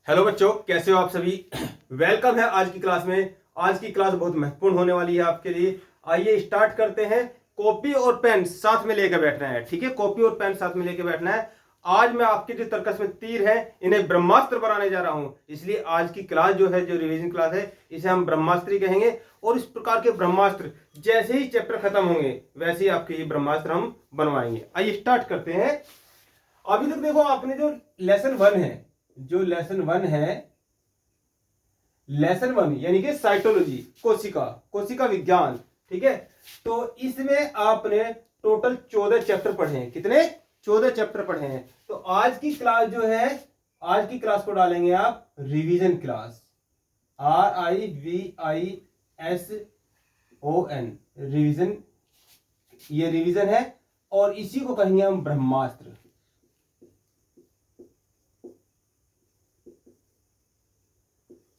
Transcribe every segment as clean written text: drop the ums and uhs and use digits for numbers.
Hello बच्चों, कैसे हो आप सभी। वेलकम है आज की क्लास में। आज की क्लास बहुत महत्वपूर्ण होने वाली है आपके लिए। आइए स्टार्ट करते हैं। कॉपी और पेन साथ में लेकर बैठना है, ठीक है। कॉपी और पेन साथ में लेकर बैठना है। आज मैं आपके जो तर्कस में तीर है इन्हें ब्रह्मास्त्र बनाने जा रहा हूं। इसलिए आज की क्लास जो है, जो रिवीजन क्लास है, इसे हम ब्रह्मास्त्र कहेंगे। और इस प्रकार के ब्रह्मास्त्र जैसे ही चैप्टर खत्म होंगे वैसे ही आपके ये ब्रह्मास्त्र हम बनवाएंगे। आइए स्टार्ट करते हैं। अभी तक देखो, आपने जो लेसन वन है, लेसन वन यानी कि साइटोलॉजी, कोशिका विज्ञान, ठीक है। तो इसमें आपने टोटल 14 चैप्टर पढ़े हैं। कितने? 14 चैप्टर पढ़े हैं। तो आज की क्लास जो है, आज की क्लास को डालेंगे आप रिवीजन क्लास, RIVISON, रिवीजन। ये रिवीजन है और इसी को कहेंगे हम ब्रह्मास्त्र।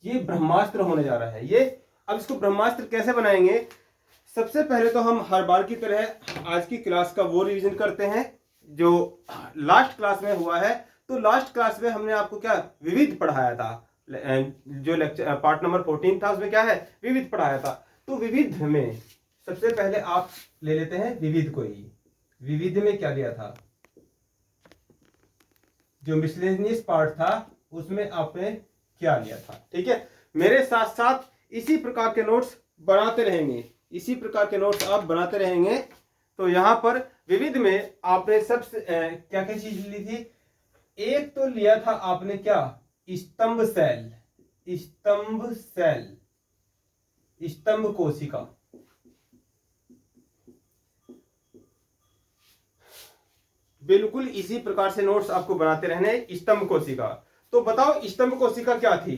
ये ब्रह्मास्त्र होने जा रहा है ये। अब इसको ब्रह्मास्त्र कैसे बनाएंगे? सबसे पहले तो हम हर बार की तरह आज की क्लास का वो रिवीजन करते हैं जो लास्ट क्लास में हुआ है। तो लास्ट क्लास में हमने आपको क्या विविध पढ़ाया था। जो लेक्चर पार्ट नंबर 14 था उसमें क्या है, विविध पढ़ाया था। तो विविध में सबसे पहले आप ले लेते हैं विविध को ही। विविध में क्या लिया था? जो मिसलेनियस पार्ट था उसमें आपने क्या लिया था, ठीक है। मेरे साथ साथ इसी प्रकार के नोट्स बनाते रहेंगे, इसी प्रकार के नोट्स आप बनाते रहेंगे। तो यहां पर विविध में आपने सबसे क्या क्या चीज ली थी? एक तो लिया था आपने क्या, स्तंभ सेल, स्तंभ कोशिका। बिल्कुल इसी प्रकार से नोट्स आपको बनाते रहने। स्तंभ कोशिका, तो बताओ स्तंभ कोशिका क्या थी?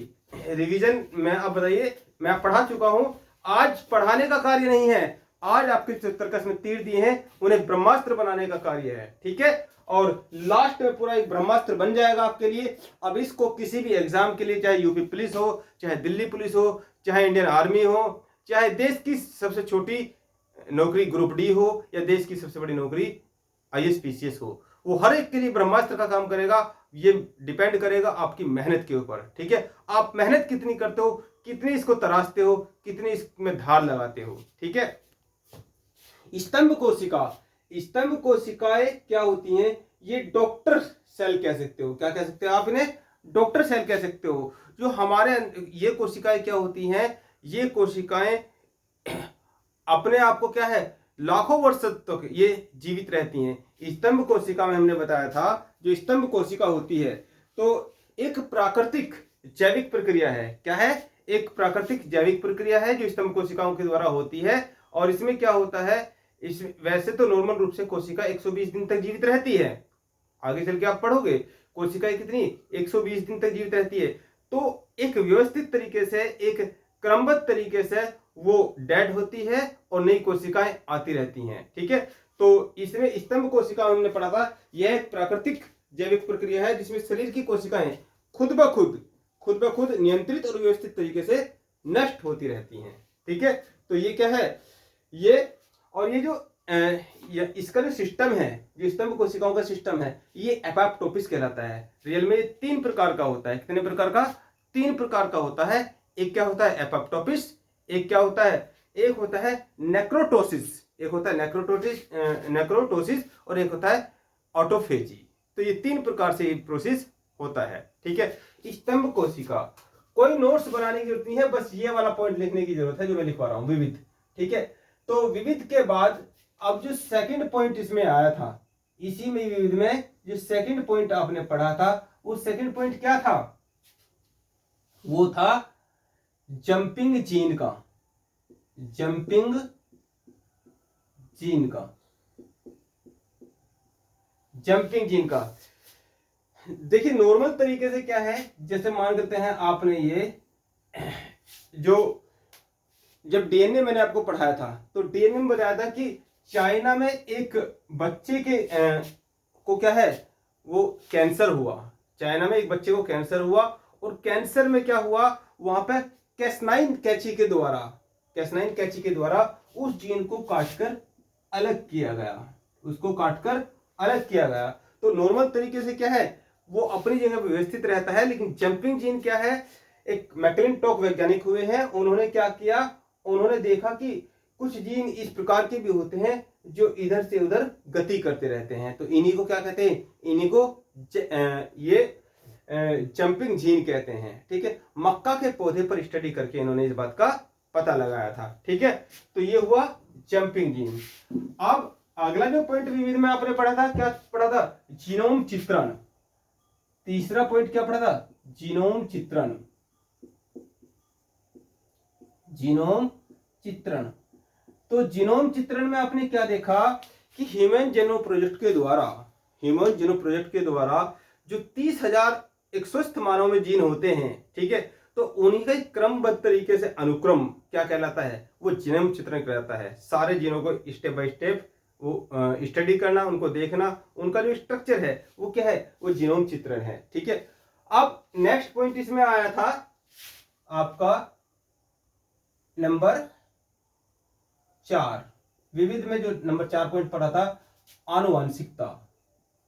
रिवीजन में अब बताइए, मैं पढ़ा चुका हूं। आज पढ़ाने का कार्य नहीं है, आज आपके तर्कस में तीर दिए हैं, उन्हें ब्रह्मास्त्र बनाने का कार्य है, ठीक है। और लास्ट में पूरा एक ब्रह्मास्त्र बन जाएगा आपके लिए। अब इसको किसी भी एग्जाम के लिए, चाहे यूपी पुलिस हो, चाहे दिल्ली पुलिस हो, चाहे इंडियन आर्मी हो, चाहे देश की सबसे छोटी नौकरी ग्रुप डी हो, या देश की सबसे बड़ी नौकरी IAS PCS हो, वो हर एक के लिए ब्रह्मास्त्र का काम करेगा। ये डिपेंड करेगा आपकी मेहनत के ऊपर, ठीक है। आप मेहनत कितनी करते हो, कितनी इसको तराशते हो, कितनी इसमें धार लगाते हो, ठीक है। स्तंभ कोशिकाएं क्या होती हैं? ये डॉक्टर सेल कह सकते हो। क्या कह सकते हो आप इन्हें? डॉक्टर सेल कह सकते हो। जो हमारे ये कोशिकाएं क्या होती हैं? ये कोशिकाएं अपने आप को क्या है, लाखों वर्ष तक ये जीवित रहती हैं। स्तंभ कोशिका में हमने बताया था, जो स्तंभ कोशिका होती है तो एक प्राकृतिक जैविक प्रक्रिया है। क्या है? एक प्राकृतिक जैविक प्रक्रिया है जो स्तंभ कोशिकाओं के द्वारा होती है। और इसमें क्या होता है, इस वैसे तो नॉर्मल रूप से कोशिका 120 दिन तक जीवित रहती है। आगे चल के आप पढ़ोगे कोशिकाएं कितनी, 120 दिन तक जीवित रहती है। तो एक व्यवस्थित तरीके से, एक क्रमबद्ध तरीके से वो डेड होती है और नई कोशिकाएं आती रहती हैं, ठीक है। तो इसमें स्तंभ कोशिका हमने पढ़ा था, यह एक प्राकृतिक जैविक प्रक्रिया है जिसमें शरीर की कोशिकाएं खुद ब खुद नियंत्रित और व्यवस्थित तरीके से नष्ट होती रहती हैं, ठीक है। तो ये क्या है, ये और ये जो इसका जो सिस्टम है, जो स्तंभ कोशिकाओं का सिस्टम है, ये एपोप्टोसिस कहलाता है। रियल में 3 प्रकार का होता है। कितने प्रकार का? 3 प्रकार का होता है। एक क्या होता है, एपोप्टोसिस। एक क्या होता है, एक होता है नेक्रोटोसिस। एक होता है नेक्रोटोसिस और एक होता है ऑटोफेजी। तो ये 3 प्रकार से ये प्रोसेस होता है, ठीक है। स्तंभ कोशिका, कोई नोट्स बनाने की जरूरत नहीं है, बस ये वाला पॉइंट लिखने की जरूरत है जो मैं लिखवा रहा हूं, विविध, ठीक है। तो विविध के बाद अब जो सेकंड पॉइंट इसमें आया था, इसी में विविध में जो सेकंड पॉइंट आपने पढ़ा था, वो सेकंड पॉइंट क्या था? वो था जंपिंग जीन का, जंपिंग जीन का, जंपिंग जीन का। देखिए नॉर्मल तरीके से क्या है, जैसे मान करते हैं आपने ये जो जब डीएनए मैंने आपको पढ़ाया था, तो डीएनए में बताया था कि चाइना में एक बच्चे के को क्या है, वो कैंसर हुआ। चाइना में एक बच्चे को कैंसर हुआ और कैंसर में क्या हुआ, वहां पे कैसनाइन कैंची के द्वारा उस जीन को काटकर अलग किया गया, उसको काटकर अलग किया गया। तो नॉर्मल तरीके से क्या है, वो अपनी जगह पे व्यवस्थित रहता है। लेकिन जंपिंग जीन क्या है, एक मैकलिंटॉक वैज्ञानिक हुए हैं, उन्होंने क्या किया, उन्होंने देखा कि कुछ जीन इस प्रकार के भी होते हैं जो इधर से उधर गति करते रहते हैं, तो इन्हीं को क्या कहते हैं, इन्हीं को ये जंपिंग जीन कहते हैं। ठीक है, मक्का के पौधे पर स्टडी करके इन्होंने इस बात का पता लगाया था। ठीक है, तो ये हुआ जंपिंग जीन। अब अगला जो पॉइंट विविध में आपने पढ़ा था, क्या पढ़ा था, जीनोम चित्रण। तीसरा पॉइंट क्या पढ़ा था, जीनोम चित्रण। जीनोम चित्रण, तो जीनोम चित्रण में आपने क्या देखा कि ह्यूमन जीनोम प्रोजेक्ट के द्वारा जो 30,000 एक स्वस्थ मानव में जीन होते हैं, ठीक है, तो उन्हीं का क्रमबद्ध तरीके से अनुक्रम क्या कहलाता है, वो जीनोम चित्रण कहलाता है। सारे जीनों को स्टेप बाय स्टेप वो स्टडी करना, उनको देखना, उनका जो स्ट्रक्चर है वो क्या है, वो जीनोम चित्रण है। ठीक है, अब नेक्स्ट पॉइंट इसमें आया था आपका नंबर 4, विविध में जो नंबर 4 पॉइंट पढ़ा था, आनुवांशिकता।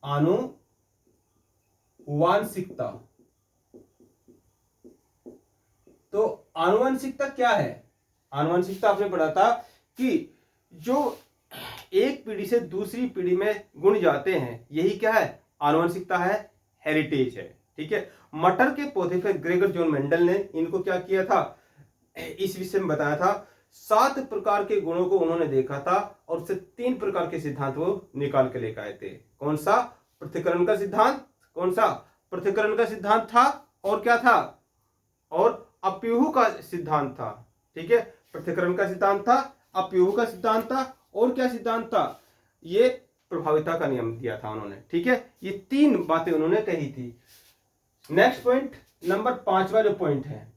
आनुवांशिकता, तो आनुवांशिकता क्या है, आनुवांशिकता आपने पढ़ा था कि जो एक पीढ़ी से दूसरी पीढ़ी में गुण जाते हैं, यही क्या है, आनुवंशिकता है, हेरिटेज है। ठीक है, मटर के पौधे पर ग्रेगर जॉन मेंडल ने इनको क्या किया था, इस विषय में बताया था। 7 प्रकार के गुणों को उन्होंने देखा था और उससे 3 प्रकार के सिद्धांत वो निकाल के लेकर आए थे। कौन सा, पृथक्करण का सिद्धांत, कौन सा, पृथक्करण का सिद्धांत था, और क्या था, और अपव्यूह का सिद्धांत था। ठीक है, पृथक्करण का सिद्धांत था, अपव्यूह का सिद्धांत था, और क्या सिद्धांत था, ये प्रभाविता का नियम दिया था उन्होंने। ठीक है, ये 3 बातें उन्होंने कही थी। नेक्स्ट पॉइंट नंबर 5वां जो पॉइंट है,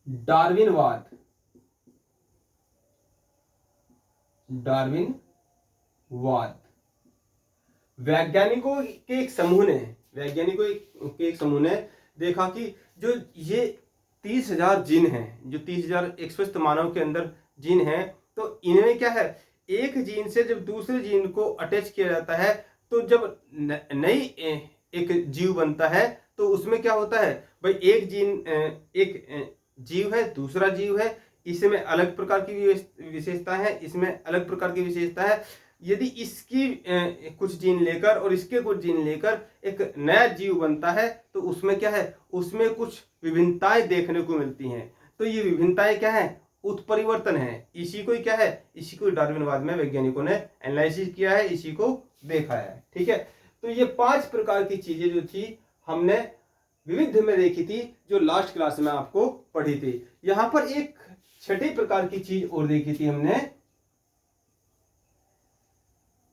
डार्विनवाद। डार्विनवाद, वैज्ञानिकों के एक समूह ने देखा कि जो ये 30,000 जीन हैं, जो 30,000 एक स्वस्थ मानव के अंदर जीन हैं, तो इनमें क्या है, एक जीन से जब दूसरे जीन को अटैच किया जाता है, तो जब नई एक जीव बनता है, तो उसमें क्या होता है भाई, एक जीन, एक जीव है, दूसरा जीव है, इसमें अलग प्रकार की विशेषता है, इसमें अलग प्रकार की विशेषता है। यदि इसकी कुछ जीन लेकर और इसके कुछ जीन लेकर एक नया जीव बनता है, तो उसमें क्या है, उसमें कुछ विभिन्नताएं देखने को मिलती हैं। तो ये विभिन्नताएं क्या है, उत्परिवर्तन है। इसी को क्या है, इसी को डार्विनवाद में वैज्ञानिकों ने एनालिसिस किया है, इसी को देखा है। ठीक है, तो ये 5 प्रकार की चीजें जो थी हमने विविध में देखी थी, जो लास्ट क्लास में आपको पढ़ी थी। यहां पर एक 6ठी प्रकार की चीज और देखी थी हमने,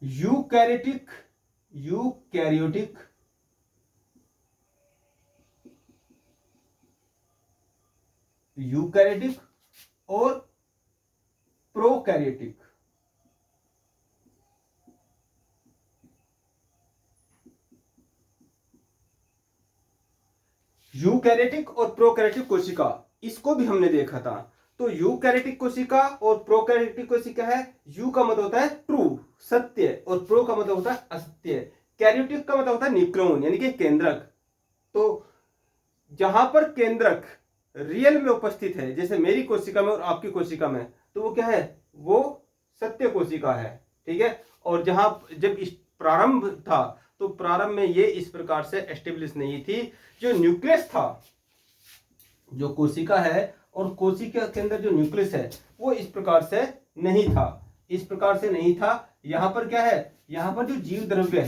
यूकैरियोटिक और प्रोकैरियोटिक। यूकैरियोटिक और प्रोकैरियोटिक कोशिका, इसको भी हमने देखा था। तो यूकैरियोटिक कोशिका और प्रोकैरियोटिक कोशिका है, यू का मतलब होता है ट्रू, सत्य, और प्रो का मतलब होता है असत्य, कैरियोटिक का मतलब होता है न्यूक्लियन यानी कि केंद्रक। तो जहां पर केंद्रक रियल में उपस्थित है, जैसे मेरी कोशिका में और आपकी कोशिका में, तो वो क्या है, वो सत्य कोशिका है। ठीक है, और जहां जब इस प्रारंभ था, तो प्रारंभ में ये इस प्रकार से एस्टेब्लिश नहीं थी। जो न्यूक्लियस था, जो कोशिका है और कोशिका के अंदर जो न्यूक्लियस है, वो इस प्रकार से नहीं था, यहां पर क्या है, यहां पर जो जीव द्रव्य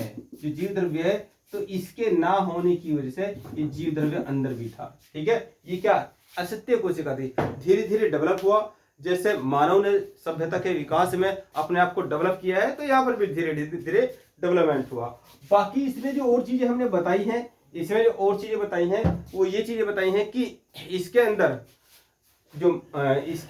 है, तो इसके ना होने की वजह से ये जीव द्रव्य अंदर भी था। ठीक है, ये क्या असत्य कोशिका थी। धीरे धीरे डेवलप हुआ, जैसे मानव ने सभ्यता के विकास में अपने आप को डेवलप किया है, तो यहाँ पर भी धीरे धीरे डेवलपमेंट हुआ। बाकी इसमें जो और चीजें हमने बताई हैं, वो ये चीजें बताई हैं कि इसके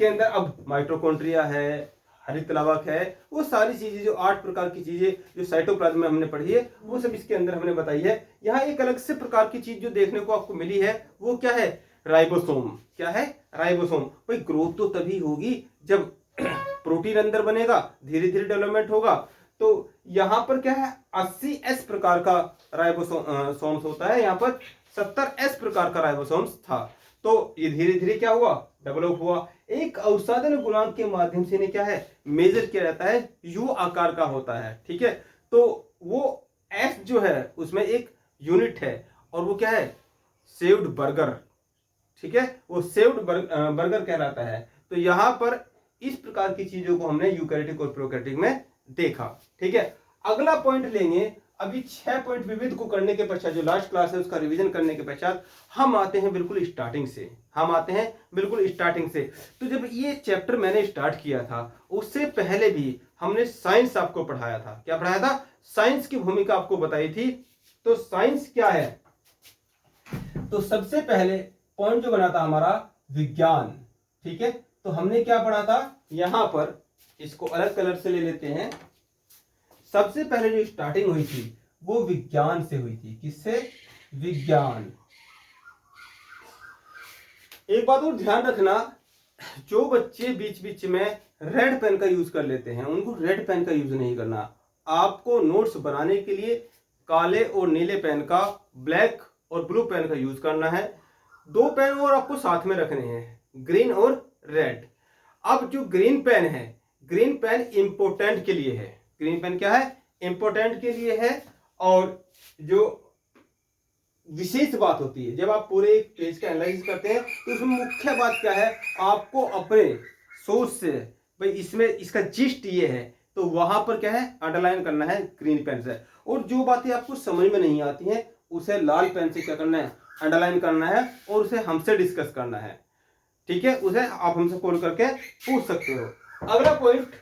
अंदर अब माइटोकॉन्ड्रिया है, हरित लवक है, वो सारी चीजें जो 8 प्रकार की चीजें जो साइटोप्लाज्म में हमने पढ़ी है, वो सब इसके अंदर हमने बताई है। यहाँ एक अलग से प्रकार की चीज जो देखने को आपको मिली है, वो क्या है, राइबोसोम। क्या है, राइबोसोम। भाई ग्रोथ तो तभी होगी जब प्रोटीन अंदर बनेगा, धीरे धीरे डेवलपमेंट होगा, तो यहाँ पर क्या है 80S प्रकार का राइबोसोम्स होता है, यहाँ पर 70S प्रकार का राइबोसोम्स था। तो ये धीरे धीरे क्या हुआ, डेवलप हुआ। एक अवसादन गुणांक के माध्यम से इन्हें क्या है मेजर किया जाता है, यू आकार का होता है। ठीक है, तो वो एस जो है उसमें एक यूनिट है और वो क्या है सेव्ड बर्गर। ठीक है, वो सेव्ड बर्गर कहलाता है। तो यहां पर इस प्रकार की चीजों को हमने यूकैरियोटिक और प्रोकैरियोटिक में देखा। ठीक है, अगला पॉइंट लेंगे। अभी 6 पॉइंट विविध को करने के पश्चात, जो लास्ट क्लास है उसका रिवीजन करने के पश्चात हम आते हैं बिल्कुल स्टार्टिंग से। तो जब ये चैप्टर मैंने स्टार्ट किया था उससे पहले भी हमने साइंस आपको पढ़ाया था। क्या पढ़ाया था? साइंस की भूमिका आपको बताई थी। तो साइंस क्या है? तो सबसे पहले पॉइंट जो बना था हमारा विज्ञान। ठीक है, तो हमने क्या पढ़ा था, यहां पर इसको अलग कलर से ले लेते हैं। सबसे पहले जो स्टार्टिंग हुई थी वो विज्ञान से हुई थी। किससे? विज्ञान। एक बात और ध्यान रखना, जो बच्चे बीच बीच में रेड पेन का यूज कर लेते हैं उनको रेड पेन का यूज नहीं करना। आपको नोट्स बनाने के लिए काले और नीले पेन का, ब्लैक और ब्लू पेन का यूज करना है। 2 पेन और आपको साथ में रखने हैं, ग्रीन और रेड। अब जो ग्रीन पेन है, ग्रीन पेन इंपोर्टेंट के लिए है। ग्रीन पेन क्या है? इंपोर्टेंट के लिए है। और जो विशेष बात होती है जब आप पूरे एक पेज का एनालिसिस करते हैं तो उसमें मुख्य बात क्या है, आपको अपने सोच से भाई इसमें इसका जिस्ट ये है, तो वहां पर क्या है अंडरलाइन करना है ग्रीन पेन से। और जो बातें आपको समझ में नहीं आती हैं उसे लाल पेन से क्या करना है, अंडरलाइन करना है और उसे हमसे डिस्कस करना है। ठीक है, उसे आप हमसे कॉल करके पूछ सकते हो। अगला पॉइंट,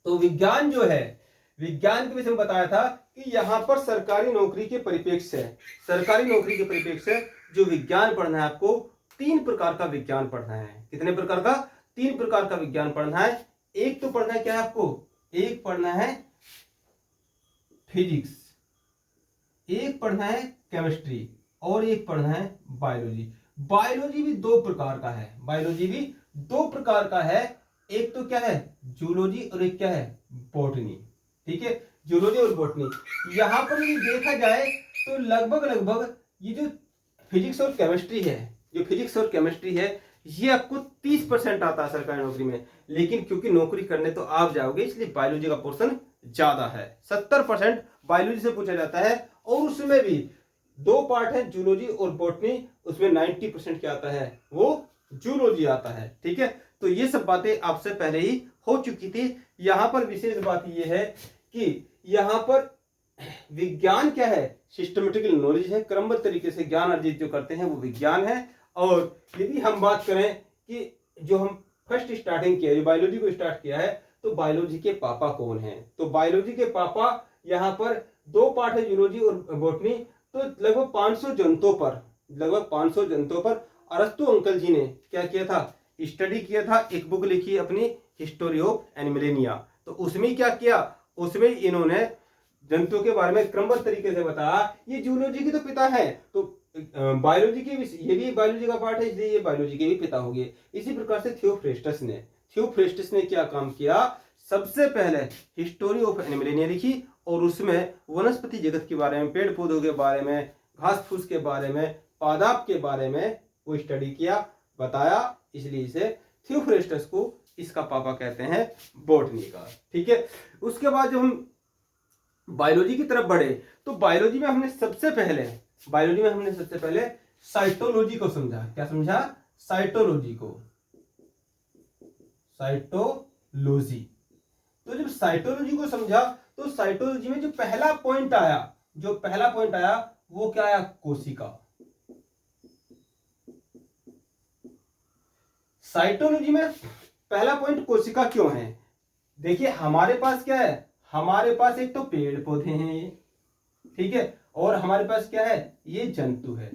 तो विज्ञान जो है, विज्ञान के विषय में बताया था कि यहां पर सरकारी नौकरी के परिप्रेक्ष्य है, सरकारी नौकरी के परिप्रेक्ष्य जो विज्ञान पढ़ना है आपको, 3 प्रकार का विज्ञान पढ़ना है। कितने प्रकार का? 3 प्रकार का विज्ञान पढ़ना है। एक तो पढ़ना है क्या है आपको, एक पढ़ना है फिजिक्स, एक पढ़ना है केमिस्ट्री और एक पढ़ना है बायोलॉजी। बायोलॉजी भी 2 प्रकार का है, बायोलॉजी भी 2 प्रकार का है। एक तो क्या है जूलॉजी और एक क्या है बॉटनी। ठीक है, जूलॉजी और बॉटनी। यहां पर यदि देखा जाए तो लगभग ये जो फिजिक्स और केमिस्ट्री है, जो फिजिक्स और केमिस्ट्री है ये आपको 30% आता है सरकारी नौकरी में। लेकिन क्योंकि नौकरी करने तो आप जाओगे इसलिए बायोलॉजी का पोर्शन ज्यादा है, 70% बायोलॉजी से पूछा जाता है। और उसमें भी 2 पार्ट है जूलॉजी और बॉटनी, उसमें 90% क्या आता है, वो जूलॉजी आता है। ठीक है, तो ये सब बातें आपसे पहले ही हो चुकी थी। यहां पर विशेष बात यह है कि यहां पर विज्ञान क्या है, सिस्टमेटिकल नॉलेज है, क्रमबद्ध तरीके से ज्ञान अर्जित जो करते हैं वो विज्ञान है। और यदि हम बात करें कि जो हम फर्स्ट स्टार्टिंग किया, जो बायोलॉजी को स्टार्ट किया है, तो बायोलॉजी के पापा कौन हैं? तो बायोलॉजी के पापा यहाँ पर 2 पार्ट है जूलॉजी और बॉटनी। तो लगभग 500 जंतुओं पर अरस्तु अंकल जी ने क्या किया था, स्टडी किया था। एक बुक लिखी अपनी हिस्टोरी ऑफ एनिमलेनिया। तो उसमें क्या किया, उसमें इन्होंने जंतुओं के बारे में क्रमबद्ध तरीके से बताया। ये जूलॉजी के तो पिता है, तो बायोलॉजी के भी, ये भी बायोलॉजी का पार्ट है इसलिए ये बायोलॉजी के भी पिता हो गए। इसी प्रकार से थियोफ्रेस्टस ने क्या काम किया, सबसे पहले हिस्टोरी ऑफ एनिमलेनिया लिखी और उसमें वनस्पति जगत के बारे में, पेड़ पौधों के बारे में, घास फूस के बारे में, पादप के बारे में वो स्टडी किया, बताया। इसलिए इसे थियोफ्रेस्टस को इसका पापा कहते हैं बॉटनी का। ठीक है, उसके बाद जब हम बायोलॉजी की तरफ बढ़े तो बायोलॉजी में हमने सबसे पहले साइटोलॉजी को समझा। क्या समझा? साइटोलॉजी को, साइटोलॉजी। तो जब साइटोलॉजी को समझा तो साइटोलॉजी में जो पहला पॉइंट आया वो क्या आया, कोशिका। साइटोलॉजी में पहला पॉइंट कोशिका क्यों है? देखिए हमारे पास क्या है, हमारे पास एक तो पेड़ पौधे हैं ये, ठीक है, और हमारे पास क्या है, ये जंतु है।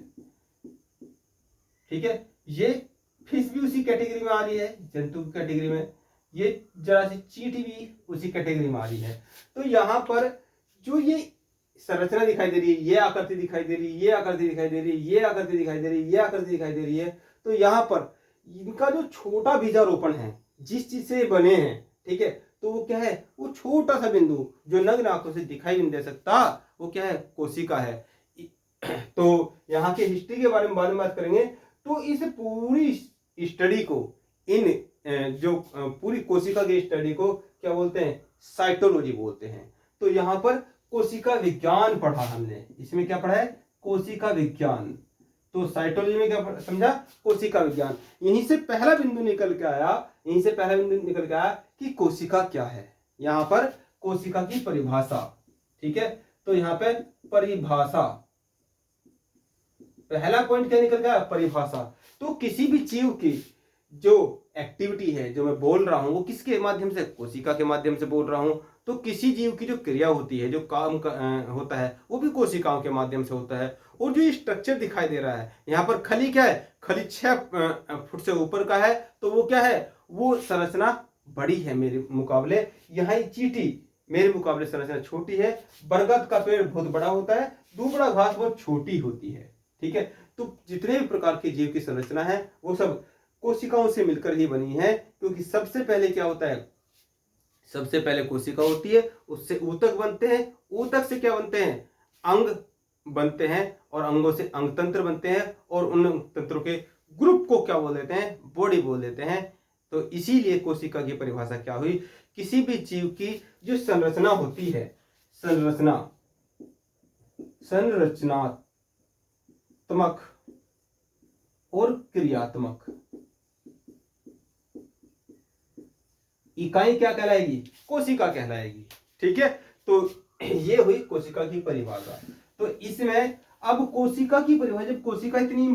ठीक है, ये फिश भी उसी कैटेगरी में आ रही है, जंतु की कैटेगरी में। ये जरा सी चींटी भी उसी कैटेगरी में आ रही है। तो यहां पर जो ये संरचना दिखाई दे रही है, ये आकृति दिखाई दे रही है, ये आकृति दिखाई दे रही है, ये आकृति दिखाई दे रही है, ये आकृति दिखाई दे रही है। तो यहां पर इनका जो छोटा बीजारोपण है, जिस चीज से बने हैं, ठीक है, तो वो क्या है, वो छोटा सा बिंदु जो नग्न आंखों से दिखाई नहीं दे सकता, वो क्या है, कोशिका है। तो यहाँ के हिस्ट्री के बारे में बाद में बात करेंगे। तो इस पूरी स्टडी को, इन जो पूरी कोशिका की स्टडी को क्या बोलते हैं, साइटोलॉजी बोलते हैं। तो यहाँ पर कोशिका विज्ञान पढ़ा हमने, इसमें क्या पढ़ा है, कोशिका विज्ञान। तो साइटोलॉजी में क्या समझा, कोशिका विज्ञान। यहीं से पहला बिंदु निकल के आया, यहीं से पहला बिंदु निकल के आया कि कोशिका क्या है। यहाँ पर कोशिका की परिभाषा, ठीक है। तो यहाँ पे परिभाषा, पहला पॉइंट क्या निकल गया, परिभाषा। तो किसी भी जीव की जो एक्टिविटी है, जो मैं बोल रहा हूं, वो किसके माध्यम से, कोशिका के माध्यम से बोल रहा हूं। तो किसी जीव की जो क्रिया होती है, जो काम होता है, वो भी कोशिकाओं के माध्यम से होता है। और जो स्ट्रक्चर दिखाई दे रहा है यहाँ पर, खली क्या है, खली 6 फुट से ऊपर का है, तो वो क्या है, वो संरचना बड़ी है मेरे मुकाबले। यहाँ चींटी मेरे मुकाबले संरचना छोटी है। बरगद का पेड़ बहुत बड़ा होता है, दुबड़ा घास बहुत छोटी होती है, ठीक है। तो जितने भी प्रकार के जीव की संरचना है वो सब कोशिकाओं से मिलकर ही बनी है, क्योंकि सबसे पहले क्या होता है, सबसे पहले कोशिका होती है, उससे ऊतक बनते हैं, ऊतक से क्या बनते हैं, अंग बनते हैं, और अंगों से अंग तंत्र बनते हैं, और उन तंत्रों के ग्रुप को क्या बोल देते हैं, बॉडी बोल देते हैं। तो इसीलिए कोशिका की परिभाषा क्या हुई, किसी भी जीव की जो संरचना होती है, संरचनात्मक और क्रियात्मक इकाई क्या कहलाएगी, कोशिका कहलाएगी, ठीक है। तो ये हुई कोशिका की परिभाषा। तो इसमें अब कोशिका की परिभाषा, जब कोशिका इतनी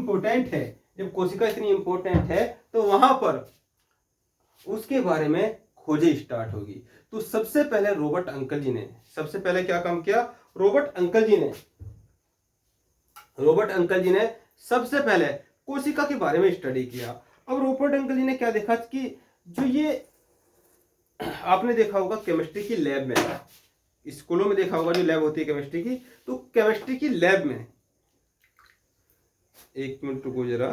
इंपॉर्टेंट है, तो वहां पर उसके बारे में खोजें स्टार्ट होगी। तो सबसे पहले रॉबर्ट अंकल जी ने, सबसे पहले क्या काम किया, रॉबर्ट अंकल जी ने सबसे पहले कोशिका के बारे में स्टडी किया। अब रॉबर्ट अंकल जी ने क्या देखा कि जो ये आपने देखा होगा केमिस्ट्री की लैब में, स्कूलों में देखा होगा जो लैब होती है केमिस्ट्री की, तो केमिस्ट्री की लैब में, एक मिनट रुको जरा,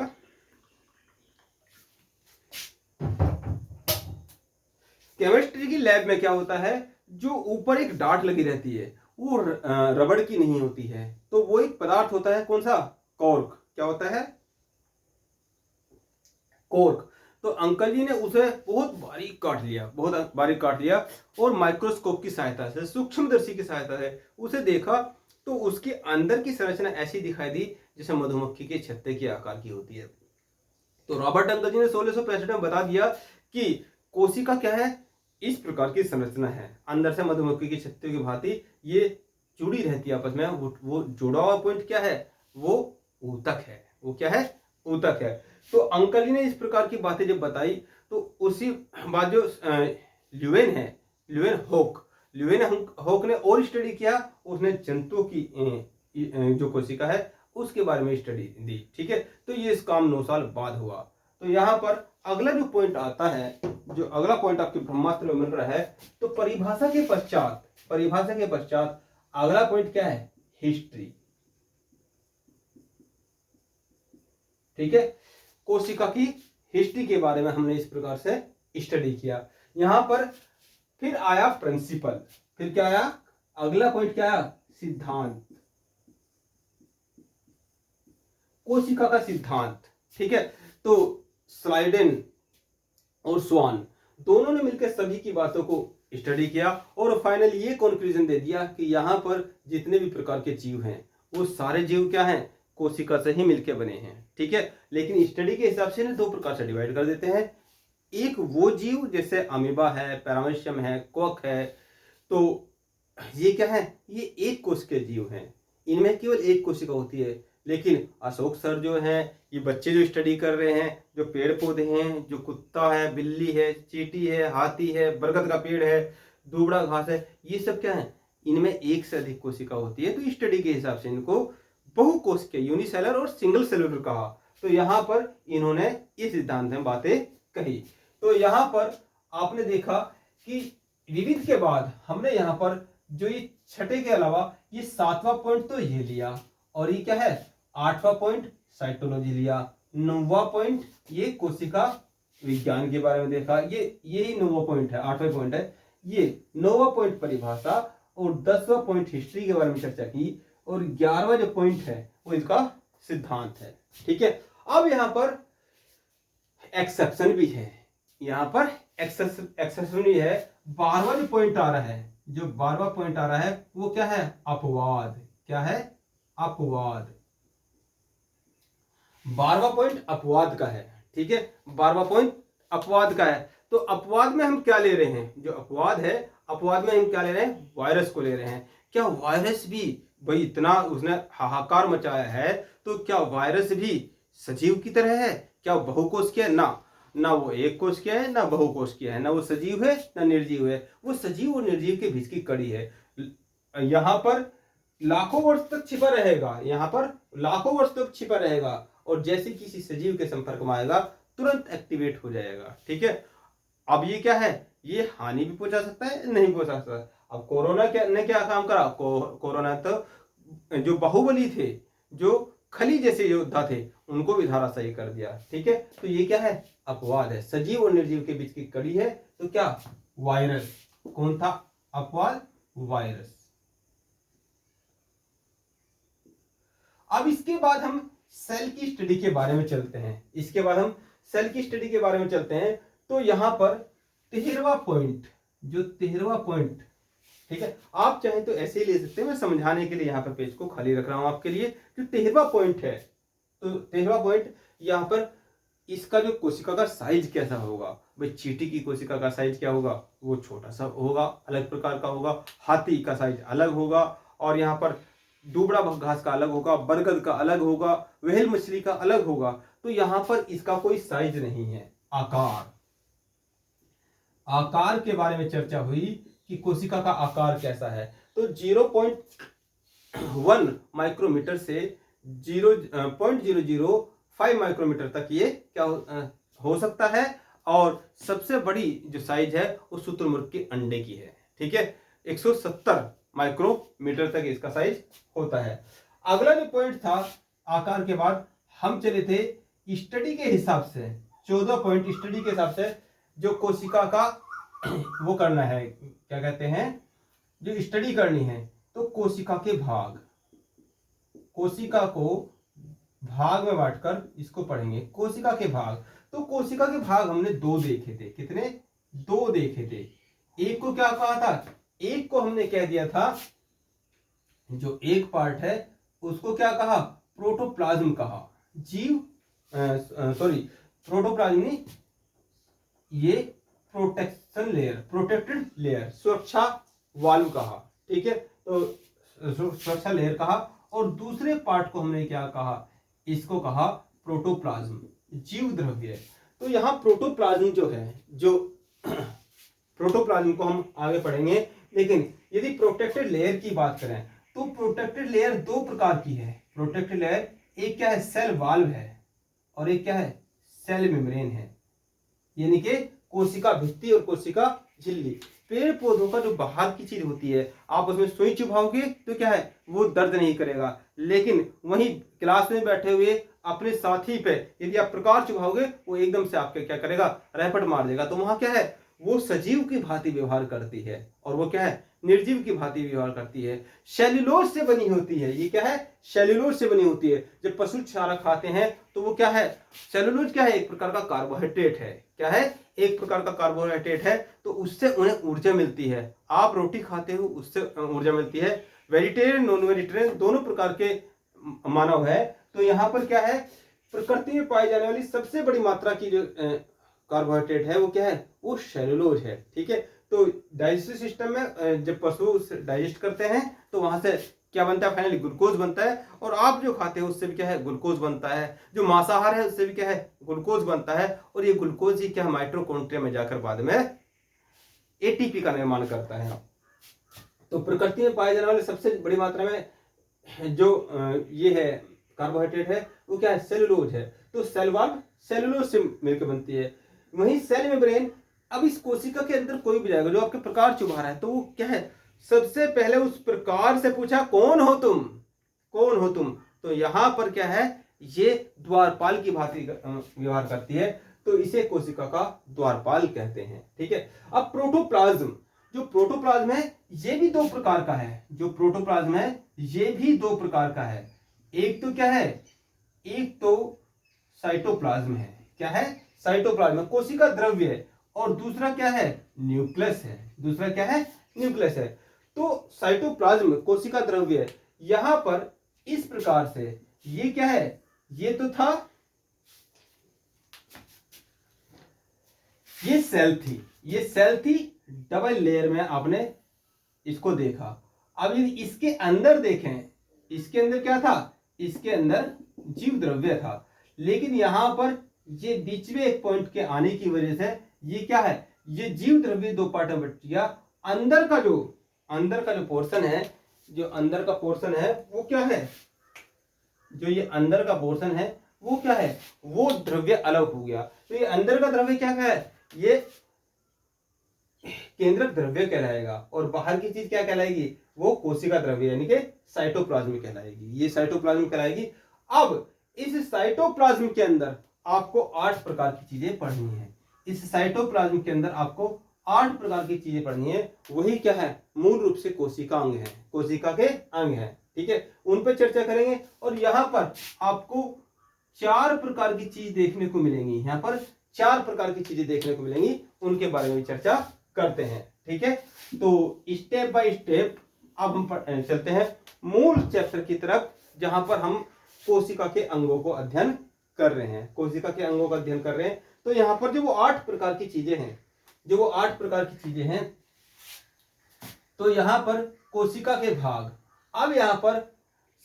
केमिस्ट्री की लैब में क्या होता है, जो ऊपर एक डार्ट लगी रहती है वो रबड़ की नहीं होती है, तो वो एक पदार्थ होता है, कौन सा, कॉर्क। क्या होता है, कॉर्क। तो अंकल जी ने उसे बहुत बारीक काट लिया, और माइक्रोस्कोप की सहायता से, सूक्ष्मदर्शी की सहायता से उसे देखा, तो उसके अंदर की संरचना ऐसी दिखाई दी जैसे मधुमक्खी के छत्ते के आकार की होती है। तो रॉबर्ट अंकल जी ने 1665 में बता दिया कि कोशिका क्या है, इस प्रकार की संरचना है, अंदर से मधुमक्खी के छत्ते की भांति ये जुड़ी रहती है आपस में। वो जुड़ा हुआ पॉइंट क्या है, वो ऊतक है। वो क्या है, ऊतक है। तो अंकल जी ने इस प्रकार की बातें जब बताई, तो उसी बाद जो ल्यूवेन हॉक ने और स्टडी किया, उसने जंतुओं की जो कोशिका है उसके बारे में स्टडी दी, ठीक है। तो ये इस काम 9 साल बाद हुआ। तो यहाँ पर अगला जो पॉइंट आता है, जो अगला पॉइंट आपके ब्रह्मास्त्र में मिल रहा है, तो परिभाषा के पश्चात अगला पॉइंट क्या है, हिस्ट्री, ठीक है। कोशिका की हिस्ट्री के बारे में हमने इस प्रकार से स्टडी किया। यहां पर फिर आया प्रिंसिपल, फिर क्या आया, अगला पॉइंट क्या आया, सिद्धांत, कोशिका का सिद्धांत, ठीक है। तो स्लाइडेन और स्वान दोनों ने मिलकर सभी की बातों को स्टडी किया, और फाइनली ये कंक्लूजन दे दिया कि यहाँ पर जितने भी प्रकार के जीव हैं वो सारे जीव क्या हैं, कोशिका से ही मिलकर बने हैं, ठीक है। लेकिन स्टडी के हिसाब से 2 प्रकार से डिवाइड कर देते हैं। एक वो जीव जैसे अमीबा है, पैरामीशियम है, कॉक है, तो ये क्या है, ये एक कोश के जीव हैं, इनमें केवल एक कोशिका होती है। लेकिन अशोक सर जो हैं, ये बच्चे जो स्टडी कर रहे हैं, जो पेड़ पौधे हैं, जो कुत्ता है, बिल्ली है, चींटी है, हाथी है, बरगद का पेड़ है, दुबड़ा घास है, ये सब क्या है, इनमें एक से अधिक कोशिका होती है। तो स्टडी के हिसाब से इनको बहुकोशिकीय, यूनिसेलर और सिंगल सेलुलर कहा। तो यहाँ पर इन्होंने इस सिद्धांत में बातें कही। तो यहाँ पर आपने देखा कि विविध के बाद हमने यहाँ पर जो ये छठे के अलावा ये 7वां पॉइंट तो ये लिया, और ये क्या है, 8वां पॉइंट साइटोलॉजी लिया, 9वां पॉइंट ये कोशिका विज्ञान के बारे में देखा, ये यही 9वां पॉइंट है, 8वां पॉइंट है। ये 9वां पॉइंट परिभाषा और 10वां पॉइंट हिस्ट्री के बारे में चर्चा की और 11वां जो पॉइंट है वो इसका सिद्धांत है। ठीक है, अब यहां पर एक्सेप्शन भी है, यहां पर एक्सेप्शन भी है। 12वां जो पॉइंट आ रहा है, जो 12वां पॉइंट आ रहा है वो क्या है? अपवाद। क्या है? अपवाद। 12वां पॉइंट अपवाद का है। ठीक है, 12वां पॉइंट अपवाद का है। तो अपवाद में हम क्या ले रहे हैं? जो अपवाद है, अपवाद में हम क्या ले रहे हैं? वायरस को ले रहे हैं। क्या वायरस भी, भाई इतना उसने हाहाकार मचाया है, तो क्या वायरस भी सजीव की तरह है? क्या बहुकोषीय है? ना वो एक कोशिकीय है, ना बहुकोशिकीय है, ना वो सजीव है ना निर्जीव है। वो सजीव और निर्जीव के बीच की कड़ी है। यहां पर लाखों वर्ष तक छिपा रहेगा, यहां पर लाखों वर्ष तक छिपा रहेगा, और जैसे किसी सजीव के संपर्क में आएगा तुरंत एक्टिवेट हो जाएगा। ठीक है, अब ये क्या है? ये हानि भी पहुंचा सकता है, नहीं पहुंचा सकता। अब कोरोना ने क्या काम करा? कोरोना तो जो बाहुबली थे, जो खली जैसे योद्धा थे, उनको भी धराशायी कर दिया। ठीक है, तो ये क्या है? अपवाद है, सजीव और निर्जीव के बीच की कड़ी है। तो क्या? वायरस। कौन था अपवाद? वायरस। अब इसके बाद हम सेल की स्टडी के बारे में चलते हैं। इसके बाद हम सेल की स्टडी के बारे में चलते हैं। तो यहां पर 13वां पॉइंट, जो 13वां पॉइंट, ठीक है, आप चाहें तो ऐसे ही ले सकते हैं, मैं समझाने के लिए यहां पर पेज को खाली रख रहा हूं आपके लिए। जो 13वां पॉइंट है, तो 13वां पॉइंट यहां पर इसका जो कोशिका का साइज कैसा होगा? भाई चींटी की कोशिका का साइज क्या होगा? वो छोटा सा होगा, अलग प्रकार का होगा। हाथी का साइज अलग होगा, और यहाँ पर दुबड़ा घास का अलग होगा, बरगद का अलग होगा, व्हेल मछली का अलग होगा। तो यहां पर इसका कोई साइज नहीं है। आकार के बारे में चर्चा हुई कि कोशिका का आकार कैसा है। तो 0.1 माइक्रोमीटर से 0.005 माइक्रोमीटर तक ये क्या हो सकता है। और सबसे बड़ी जो साइज है वो शुतुरमुर्ग के अंडे की है। ठीक है, 170 माइक्रोमीटर तक इसका साइज होता है। अगला जो पॉइंट था आकार के बाद, हम चले थे स्टडी के हिसाब से। 14 पॉइंट स्टडी के हिसाब से जो कोशिका का वो करना है, क्या कहते हैं, जो स्टडी करनी है। तो कोशिका के भाग, कोशिका को भाग में बांटकर इसको पढ़ेंगे। कोशिका के भाग, तो कोशिका के भाग हमने 2 देखे थे। कितने? 2 देखे थे। एक को क्या कहा था? एक को हमने कह दिया था, जो एक पार्ट है उसको क्या कहा? प्रोटोप्लाज्म कहा। प्रोटोप्लाज्म नहीं, ये प्रोटेक्शन लेयर, प्रोटेक्टेड लेयर, सुरक्षा वाल्व कहा। ठीक है, तो सुरक्षा लेयर कहा। और दूसरे पार्ट को हमने क्या कहा? इसको कहा प्रोटोप्लाज्म, जीव द्रव्य। तो यहां प्रोटोप्लाज्म जो है, जो प्रोटोप्लाज्म को हम आगे पढ़ेंगे। लेकिन यदि प्रोटेक्टेड लेयर की बात करें तो प्रोटेक्टेड लेयर 2 प्रकार की है। प्रोटेक्टेड लेयर, एक क्या है? सेल वाल्व है, और एक क्या है? सेल मेम्ब्रेन है। यानी कि कोशिका भित्ति और कोशिका झिल्ली। पेड़ पौधों का जो बाहर की चीज होती है, आप उसमें सुई चुभाओगे तो क्या है? वो दर्द नहीं करेगा। लेकिन वहीं क्लास में बैठे हुए अपने साथी पे यदि आप प्रकाश चुभाओगे, वो एकदम से आपके क्या करेगा? रैपट मार देगा। तो वहां क्या है? वो सजीव की भांति व्यवहार करती है, और वो क्या है? निर्जीव की भांति व्यवहार करती है। सेल्यूलोज से बनी होती है। ये क्या है? सेल्यूलोज से बनी होती है। जब पशु चारा खाते हैं तो वो क्या है? सेल्यूलोज क्या है? एक प्रकार का कार्बोहाइड्रेट है। क्या है? एक प्रकार का कार्बोहाइड्रेट है। तो उससे उन्हें ऊर्जा मिलती है। आप रोटी खाते हो, उससे ऊर्जा मिलती है। वेजिटेरियन नॉन वेजिटेरियन दोनों प्रकार के मानव है। तो यहाँ पर क्या है? प्रकृति में पाई जाने वाली सबसे बड़ी मात्रा की जो कार्बोहाइड्रेट है वो क्या है? वो सेल्यूलोज है। ठीक है, तो डाइजेस्टिव सिस्टम में जब पशु डाइजेस्ट करते हैं तो वहां से क्या बनता है? फाइनली ग्लूकोज बनता है। और आप जो खाते हो उससे भी क्या है? ग्लूकोज बनता है। जो मांसाहार है उससे भी क्या है? ग्लूकोज बनता है। और ये ग्लूकोज ही क्या? माइटोकॉन्ड्रिया में जाकर बाद में एटीपी का निर्माण करता है। तो प्रकृति में पाए जाने वाले सबसे बड़ी मात्रा में जो ये है कार्बोहाइड्रेट है वो क्या है? सेलुलोज है। तो सेल वाल्व सेलुलोज से मिलकर बनती है। वहीं सेल मेम्ब्रेन, अब इस कोशिका के अंदर कोई भी जाएगा जो आपके प्रकार चुभा रहा है, तो वो क्या है? सबसे पहले उस प्रकार से पूछा, कौन हो तुम? कौन हो तुम? तो यहां पर क्या है? ये द्वारपाल की भांति व्यवहार करती है। तो इसे कोशिका का द्वारपाल कहते हैं। ठीक है, अब प्रोटोप्लाज्म, जो प्रोटोप्लाज्म है ये भी दो प्रकार का है, जो प्रोटोप्लाज्म है ये भी दो प्रकार का है। एक तो क्या है, एक तो साइटोप्लाज्म है, क्या है, साइटोप्लाज्म कोशिका द्रव्य है, और दूसरा क्या है, न्यूक्लियस है, दूसरा क्या है, न्यूक्लियस है। तो साइटोप्लाज्म कोशिका द्रव्य है, यहां पर इस प्रकार से ये क्या है, ये तो था, ये सेल थी, ये सेल थी, डबल लेयर में आपने इसको देखा। अब यदि इसके अंदर देखें, इसके अंदर क्या था, इसके अंदर जीव द्रव्य था, लेकिन यहां पर ये बीच में एक पॉइंट के आने की वजह से ये क्या है, ये जीव द्रव्य दो पार्ट में बट गया। अंदर का जो पोर्शन है, जो अंदर का पोर्शन है वो क्या है, जो ये अंदर का पोर्शन है वो क्या है, वो द्रव्य अलग हो गया। तो ये अंदर का द्रव्य क्या है, ये केंद्रक द्रव्य कहलाएगा, और बाहर की चीज क्या कहलाएगी, वो कोशिका द्रव्य यानी कि साइटोप्लाज्म कहलाएगी, ये साइटोप्लाज्म कहलाएगी। अब इस साइटोप्लाज्म के अंदर आपको 8 प्रकार की चीजें पढ़नी है, इस साइटोप्लाज्म के अंदर आपको 8 प्रकार की चीजें पढ़नी है। वही क्या है, मूल रूप से कोशिका अंग है, कोशिका के अंग है, ठीक है, उन पर चर्चा करेंगे। और यहाँ पर आपको 4 प्रकार की चीज देखने को मिलेंगी, यहाँ पर 4 प्रकार की चीजें देखने को मिलेंगी, उनके बारे में चर्चा करते हैं, ठीक है। तो स्टेप बाय स्टेप अब हम चलते हैं मूल चैप्टर की तरफ, जहां पर हम कोशिका के अंगों को अध्ययन कर रहे हैं, कोशिका के अंगों का अध्ययन कर रहे हैं। तो यहाँ पर जो वो 8 प्रकार की चीजें हैं, जो वो 8 प्रकार की चीजें हैं, तो यहाँ पर कोशिका के भाग। अब यहाँ पर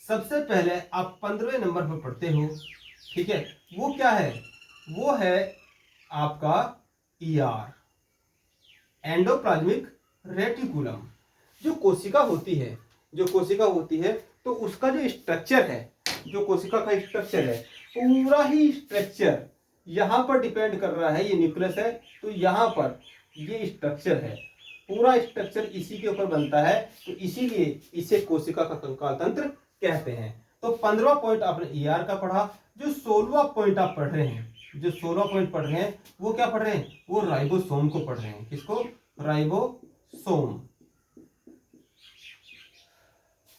सबसे पहले आप 15वें नंबर पर पढ़ते हो, ठीक है, वो क्या है, वो है आपका ईआर, एंडोप्लाज्मिक रेटिकुलम। जो कोशिका होती है, जो कोशिका होती है, तो उसका जो स्ट्रक्चर है, जो कोशिका का स्ट्रक्चर है, पूरा ही स्ट्रक्चर यहां पर डिपेंड कर रहा है, ये न्यूक्लियस है, तो यहां पर ये स्ट्रक्चर है, पूरा स्ट्रक्चर इसी के ऊपर बनता है, तो इसीलिए इसे कोशिका का कंकाल तंत्र कहते हैं। तो 15वां पॉइंट आपने ईआर का पढ़ा। जो 16वां पॉइंट आप पढ़ रहे हैं, जो 16वां पॉइंट पढ़ रहे हैं, वो क्या पढ़ रहे हैं, वो राइबोसोम को पढ़ रहे हैं। किसको, राइबोसोम।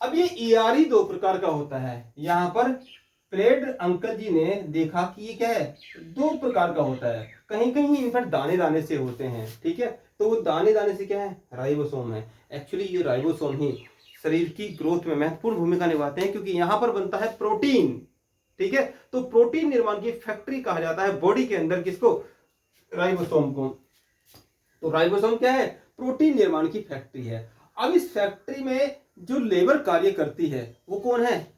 अब ये ईआर ही 2 प्रकार का होता है। यहां पर प्लेड अंकल जी ने देखा कि ये क्या है, 2 प्रकार का होता है, कहीं कहीं इनफैक्ट दाने दाने से होते हैं, ठीक है, तो वो दाने दाने से क्या है, राइबोसोम है। एक्चुअली ये राइबोसोम ही शरीर की ग्रोथ में महत्वपूर्ण भूमिका निभाते हैं, क्योंकि यहां पर बनता है प्रोटीन, ठीक है, तो प्रोटीन निर्माण की फैक्ट्री कहा जाता है बॉडी के अंदर, किसको, राइबोसोम को। तो राइबोसोम क्या है, प्रोटीन निर्माण की फैक्ट्री है। अब इस फैक्ट्री में जो लेबर कार्य करती है वो कौन है,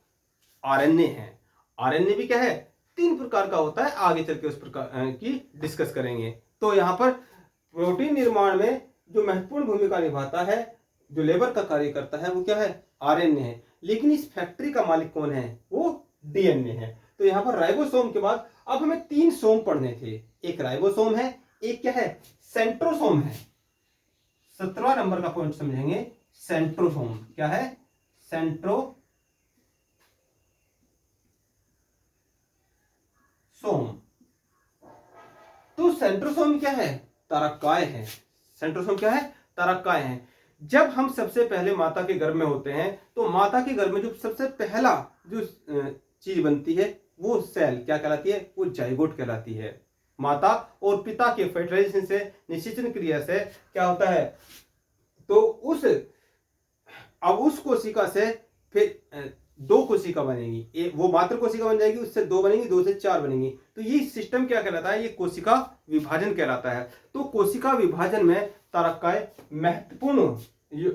आरएनए है। आरएनए भी क्या है, 3 प्रकार का होता है, आगे चल के उस प्रकार की डिस्कस करेंगे। तो यहां पर प्रोटीन निर्माण में जो महत्वपूर्ण भूमिका निभाता है, जो लेबर का कार्य करता है, वो क्या है, आरएनए है। लेकिन इस फैक्ट्री का मालिक कौन है, वो डीएनए है। तो यहां पर राइबोसोम के बाद अब हमें 3 सोम पढ़ने थे, एक राइबोसोम है, एक क्या है, सेंट्रोसोम है। 17वां नंबर का पॉइंट समझेंगे, सेंट्रोसोम क्या है, सेंट्रोसोम। तो सेंट्रोसोम क्या है, तारकाय है। सेंट्रोसोम क्या है, तारकाय है। जब हम सबसे पहले माता के गर्भ में होते हैं, तो माता के गर्भ में जो सबसे पहला जो चीज बनती है, वो सेल क्या कहलाती है, वो जाइगोट कहलाती है। माता और पिता के फर्टिलाइजेशन से, निषेचन क्रिया से क्या होता है, तो उस कोशिका से फिर 2 कोशिका बनेगी, वो मात्र कोशिका बन जाएगी, उससे 2 बनेंगी, 2 से 4 बनेंगी। तो ये सिस्टम क्या कहलाता है, ये कोशिका विभाजन कहलाता है। तो कोशिका विभाजन में तारकाय महत्वपूर्ण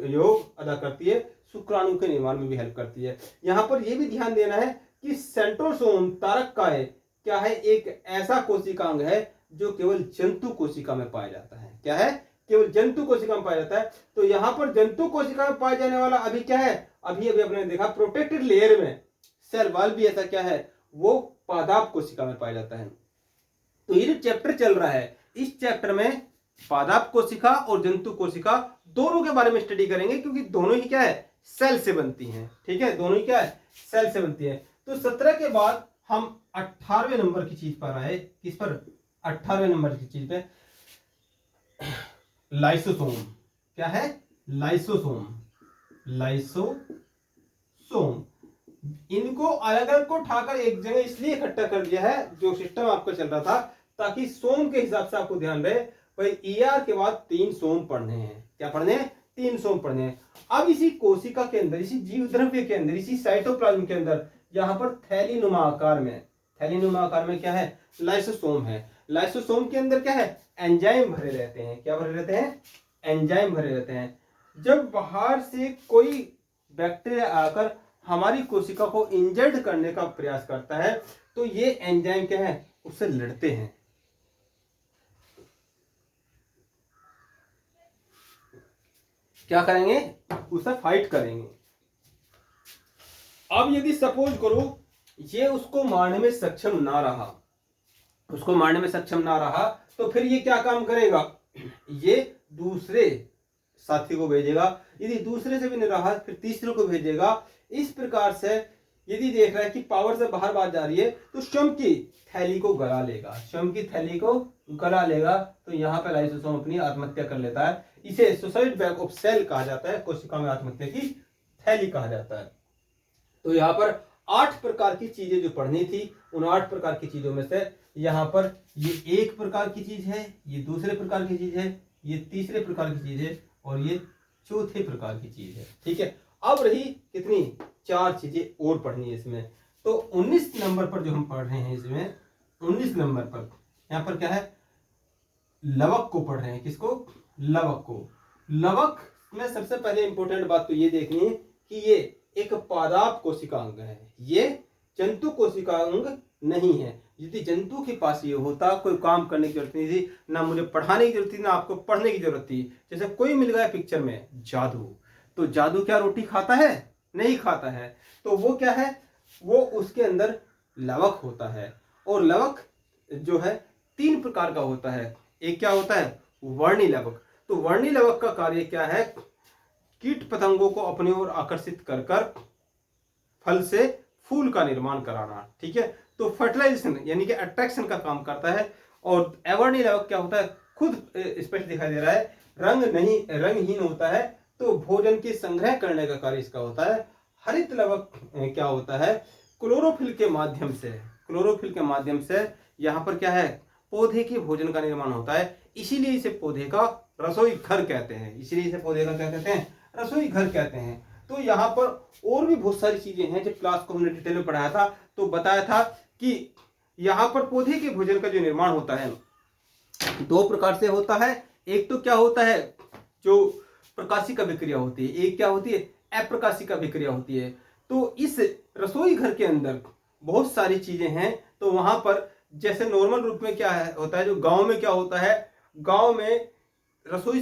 योग अदा करती है, शुक्राणु के निर्माण में भी हेल्प करती है। यहां पर यह भी ध्यान देना है कि सेंट्रोसोम तारकाय क्या है, एक ऐसा कोशिका अंग है जो केवल जंतु कोशिका में पाया जाता है। क्या है, केवल जंतु कोशिका में पाया जाता है। तो यहां पर जंतु कोशिका में पाया जाने वाला अभी क्या है, अभी अपने देखा प्रोटेक्टेड लेयर में सेल वॉल भी ऐसा क्या है, वो पादाप कोशिका में पाया जाता है। तो ये जो चैप्टर चल रहा है, इस चैप्टर में पादाप कोशिका और जंतु कोशिका दोनों के बारे में स्टडी करेंगे, क्योंकि दोनों ही क्या है, सेल से बनती हैं, ठीक है, दोनों ही क्या है, सेल से बनती है। तो 17 के बाद हम 18वें नंबर की चीज पर आए, किस पर, 18वें नंबर की चीज पे, लाइसोसोम। क्या है, लाइसोसोम। लाइसोसोम इनको अलग अलग को उठाकर एक जगह इसलिए इकट्ठा कर दिया है, जो सिस्टम आपका चल रहा था, ताकि सोम के हिसाब से आपको ध्यान रहे भाई ईआर के बाद 3 सोम पढ़ने हैं। क्या पढ़ने हैं, 3 सोम पढ़ने हैं। अब इसी कोशिका के अंदर, इसी जीव द्रव्य के अंदर, इसी साइटोप्लाज्म के अंदर यहां पर थैलीनुमा आकार में क्या है, लाइसोसोम है। लाइसोसोम के अंदर क्या है, एंजाइम भरे रहते हैं। क्या भरे रहते हैं, एंजाइम भरे रहते हैं। जब बाहर से कोई बैक्टीरिया आकर हमारी कोशिका को इंजर्ड करने का प्रयास करता है, तो ये एंजाइम क्या है, उससे लड़ते हैं। क्या करेंगे, उससे फाइट करेंगे। अब यदि सपोज करो ये उसको मारने में सक्षम ना रहा, तो फिर ये क्या काम करेगा, ये दूसरे साथी को भेजेगा। यदि दूसरे से भी नहीं रहा, फिर तीसरे को भेजेगा। इस प्रकार से यदि देख रहा है कि पावर से बाहर बात जा रही है, तो श्रम की थैली को गला लेगा। तो यहाँ पे लाइसोसोम अपनी आत्महत्या कर लेता है। इसे सुसाइड बैग ऑफ सेल कहा जाता है, कोशिका में आत्महत्या की थैली कहा जाता है। तो यहाँ पर 8 प्रकार की चीजें जो पढ़नी थी, उन 8 प्रकार की चीजों में से यहाँ पर ये एक प्रकार की चीज है, ये दूसरे प्रकार की चीज है, ये तीसरे प्रकार की चीज है, और ये चौथे प्रकार की चीज है। ठीक है, अब रही कितनी, 4 चीजें और पढ़नी है इसमें। तो 19 नंबर पर जो हम पढ़ रहे हैं, इसमें 19 नंबर पर यहाँ पर क्या है, लवक को पढ़ रहे हैं। किसको, लवक को। लवक में सबसे पहले इंपॉर्टेंट बात तो ये देखनी है कि ये एक पादाप कोशिका अंग है, ये जंतु कोशिका अंग नहीं है। यदि जंतु के पास ये होता, कोई काम करने की जरूरत नहीं थी, ना मुझे पढ़ाने की जरूरत थी, ना आपको पढ़ने की जरूरत थी। जैसे कोई मिल गया पिक्चर में जादू, तो जादू क्या रोटी खाता है, नहीं खाता है। तो वो क्या है, वो उसके अंदर लवक होता है। और लवक जो है 3 प्रकार का होता है। एक क्या होता है, वर्णी लवक। तो वर्णी लवक का कार्य क्या है, कीट पतंगों को अपनी ओर आकर्षित कर फल से फूल का निर्माण कराना। ठीक है, तो फर्टिलाइजेशन यानी कि अट्रैक्शन का काम करता है। और अवर्णी लवक क्या होता है, खुद स्पष्ट दिखाई दे रहा है, रंगहीन होता है, तो भोजन की संग्रह करने का कार्य इसका होता है। हरित लवक क्या होता है, क्लोरोफिल के माध्यम से यहाँ पर क्या है, पौधे के भोजन का निर्माण होता है। इसीलिए इसे पौधे का रसोई घर कहते हैं, रसोई घर कहते हैं। तो यहाँ पर और भी बहुत सारी चीजें हैं, जब क्लास को हमने डिटेल में पढ़ाया था तो बताया था कि यहाँ पर पौधे के भोजन का जो निर्माण होता है 2 प्रकार से होता है। एक तो क्या होता है, जो प्रकाशिक अभिक्रिया होती है, एक क्या होती है, अप्रकाशिक अभिक्रिया होती है। तो इस रसोई घर के अंदर बहुत सारी चीजें हैं। तो वहां पर जैसे नॉर्मल रूप में क्या होता है, जो गांव में क्या होता है, गांव में रसोई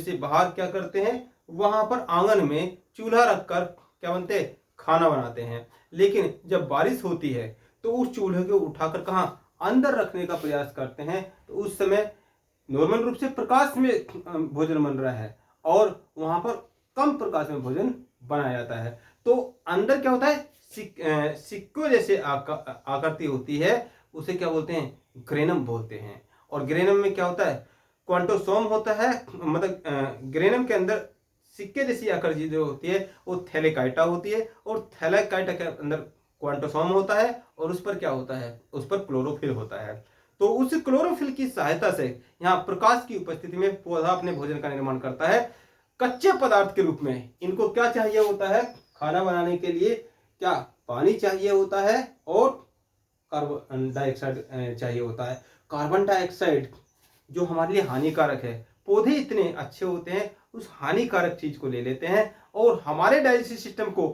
से बाहर क्या करते हैं, वहां पर आंगन में चूल्हा रखकर क्या बनते हैं, खाना बनाते हैं। लेकिन जब बारिश होती है तो उस चूल्हे को उठाकर कहाँ, अंदर रखने का प्रयास करते हैं। तो उस समय नॉर्मल रूप से प्रकाश में भोजन बन रहा है और वहां पर कम प्रकाश में भोजन बनाया जाता है। तो अंदर क्या होता है, सिक्को जैसे आकृति होती है, उसे क्या बोलते हैं, ग्रेनम बोलते हैं। और ग्रेनम में क्या होता है, क्वांटोसोम होता है। मतलब ग्रेनम के अंदर सिक्के जैसी आकृति जो होती है वो थैलेकाइटा होती है, और थैलेकाइटा के अंदर क्वांटोसोम होता है, और उस पर क्या होता है, उस पर क्लोरोफिल होता है। तो उस क्लोरोफिल की सहायता से यहाँ प्रकाश की उपस्थिति में पौधा अपने भोजन का निर्माण करता है। कच्चे पदार्थ के रूप में इनको क्या चाहिए होता है, खाना बनाने के लिए क्या, पानी चाहिए होता है और कार्बन डाइऑक्साइड चाहिए होता है। कार्बन डाइऑक्साइड जो हमारे लिए हानिकारक है, पौधे इतने अच्छे होते हैं उस हानिकारक चीज को ले लेते हैं और हमारे डाइजेस्टिव सिस्टम को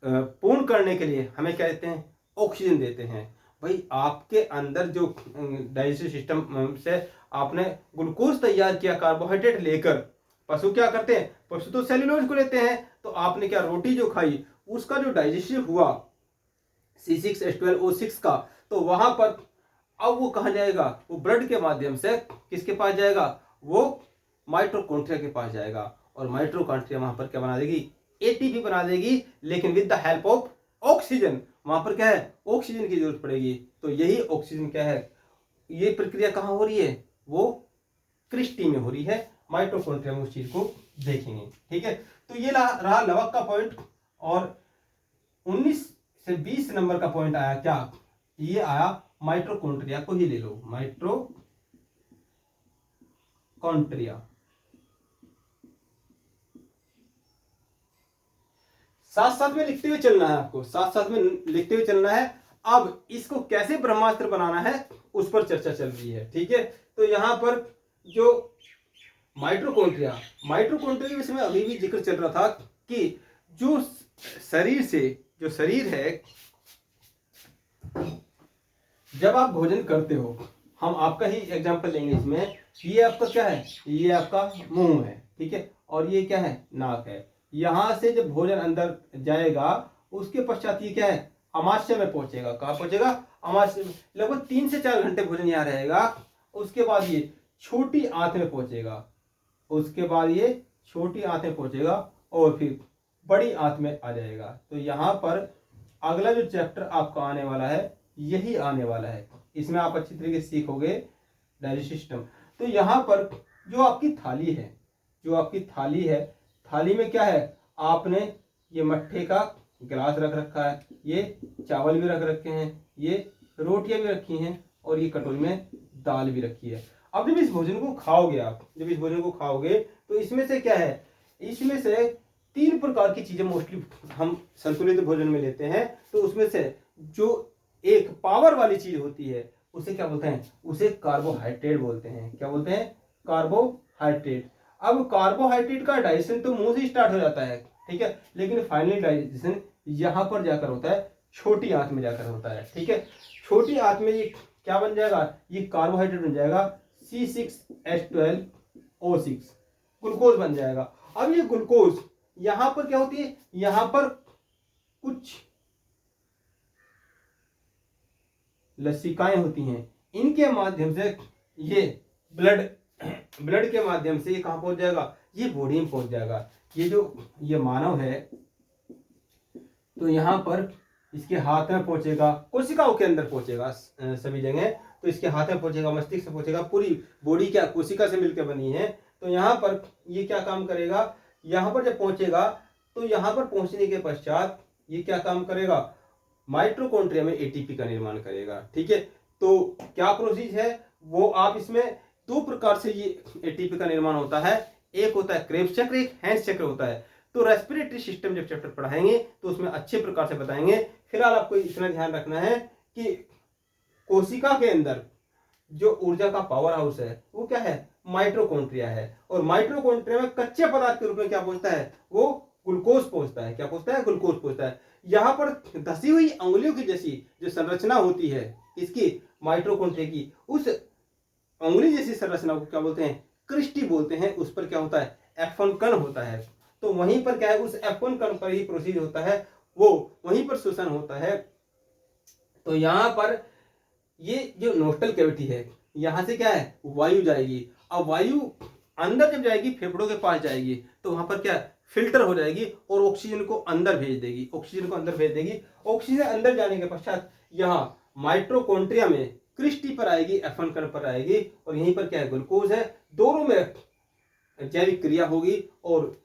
पूर्ण करने के लिए हमें क्या देते हैं, ऑक्सीजन देते हैं। भाई आपके अंदर जो डाइजेस्टिव सिस्टम से आपने ग्लूकोज तैयार किया कार्बोहाइड्रेट लेकर, पशु क्या करते हैं, पशु तो सेल्यूलोज को लेते हैं। तो आपने क्या रोटी जो खाई उसका जो डाइजेस्टिव हुआ C6H12O6 का, तो वहां पर अब वो कहाँ जाएगा, वो ब्लड के माध्यम से किसके पास जाएगा, वो माइटोकॉन्ड्रिया के पास जाएगा। और माइटोकॉन्ड्रिया वहां पर क्या बना देगी, एटीपी बना देगी, लेकिन with the help of oxygen. वहां पर क्या है, ऑक्सीजन की जरूरत पड़ेगी। तो यही ऑक्सीजन क्या है, ये प्रक्रिया कहाँ हो रही है, वो क्रिस्टी में हो रही है। माइटोकॉन्ड्रिया में उस चीज को देखेंगे। ठीक है, तो ये रहा लवक का पॉइंट। और 19 से 20 नंबर का पॉइंट आया क्या, ये आया माइटोकॉन्ड्रिया को ही ले लो, माइटोकॉन्ड्रिया। साथ साथ में लिखते हुए चलना है आपको, साथ साथ में लिखते हुए चलना है। अब इसको कैसे ब्रह्मास्त्र बनाना है उस पर चर्चा चल रही है। ठीक है, तो यहां पर जो माइटोकॉन्ड्रिया के विषय में अभी भी जिक्र चल रहा था कि जो शरीर है, जब आप भोजन करते हो, हम आपका ही एग्जांपल लेंगे इसमें, ये आपका क्या है, ये आपका मुंह है। ठीक है, और ये क्या है, नाक है। यहां से जब भोजन अंदर जाएगा उसके पश्चात ये क्या है, अमाशय में पहुंचेगा। कहां पहुंचेगा, अमाशय में। लगभग 3 से 4 घंटे भोजन यहाँ रहेगा। उसके बाद ये छोटी आंत में पहुंचेगा, उसके बाद ये छोटी आंत में पहुंचेगा और फिर बड़ी आंत में आ जाएगा। तो यहाँ पर अगला जो चैप्टर आपका आने वाला है यही आने वाला है। इसमें आप अच्छी तरीके से सीखोगे डाइजेस्टिव सिस्टम। तो यहाँ पर जो आपकी थाली है, थाली में क्या है, आपने ये मट्ठे का गिलास रख रखा है, ये चावल भी रख रखे हैं, ये रोटियां भी रखी हैं और ये कटोरी में दाल भी रखी है। अब जब इस भोजन को खाओगे तो इसमें से क्या है, इसमें से 3 प्रकार की चीजें मोस्टली हम संतुलित भोजन में लेते हैं। तो उसमें से जो एक पावर वाली चीज होती है उसे क्या बोलते हैं, उसे कार्बोहाइड्रेट बोलते हैं। क्या बोलते हैं, कार्बोहाइड्रेट। अब कार्बोहाइड्रेट का डाइजेशन तो मुंह से स्टार्ट हो जाता है, ठीक है, लेकिन फाइनली डाइजेशन यहां पर जाकर होता है, छोटी आंत में जाकर होता है। ठीक है, छोटी आंत में ये क्या बन जाएगा, ये कार्बोहाइड्रेट बन जाएगा C6H12O6, ग्लूकोज बन जाएगा। अब ये ग्लूकोज यहां पर क्या होती है, यहां पर कुछ लसिकाएं होती हैं, इनके माध्यम से ये ब्लड के माध्यम से ये कहां पहुंच जाएगा, ये बॉडी में पहुंच जाएगा। ये मानव है तो यहां पर इसके हाथ में पहुंचेगा, कोशिकाओं के अंदर पहुंचेगा सभी जगह। तो इसके हाथ में पहुंचेगा, मस्तिष्क से पहुंचेगा, पूरी बॉडी क्या कोशिका से मिलकर बनी है। तो यहाँ पर ये क्या काम करेगा, यहाँ पर जब पहुंचेगा तो यहाँ पर पहुंचने के पश्चात ये क्या काम करेगा, माइटोकॉन्ड्रिया में एटीपी का निर्माण करेगा। ठीक है, तो क्या प्रोसेस है वो आप इसमें 2 प्रकार से ये एटीपी का निर्माण होता है। एक होता है क्रेब्स चक्र, एक हैंस चक्र होता है। तो रेस्पिरेटरी सिस्टम जब चैप्टर पढ़ाएंगे तो उसमें अच्छे प्रकार से बताएंगे। फिलहाल आपको इतना ध्यान रखना है कि कोशिका के अंदर जो ऊर्जा का पावर हाउस है वो क्या है, माइटोकॉन्ड्रिया है। और माइटोकॉन्ड्रिया में कच्चे पदार्थ के रूप में क्या पहुंचता है, वो ग्लूकोज पहुंचता है। क्या पहुंचता है, ग्लूकोज पहुंचता है। यहाँ पर धसी हुई अंगुलियों की जैसी जो संरचना होती है इसकी माइटोकॉन्ड्रिया की, उस अंगुली जैसी संरचना को क्या बोलते हैं, क्रिस्टी बोलते हैं। उस पर क्या होता है, F1 कण होता है। तो वहीं पर क्या है, उस F1 कण पर ही प्रोसीड होता है, वो वहीं पर शोषण होता है। तो यहाँ पर ये जो नोस्टल कैविटी है, यहां से क्या है, वायु जाएगी। अब वायु अंदर जब जाएगी, फेफड़ों के पास जाएगी, तो वहां पर क्या फिल्टर हो जाएगी और ऑक्सीजन को अंदर भेज देगी। ऑक्सीजन अंदर जाने के पश्चात यहाँ माइटोकॉन्ड्रिया में क्रिस्टी पर आएगी, F1 कण पर आएगी और यहीं पर क्या है, ग्लूकोज है। दोनों में जैविक क्रिया होगी और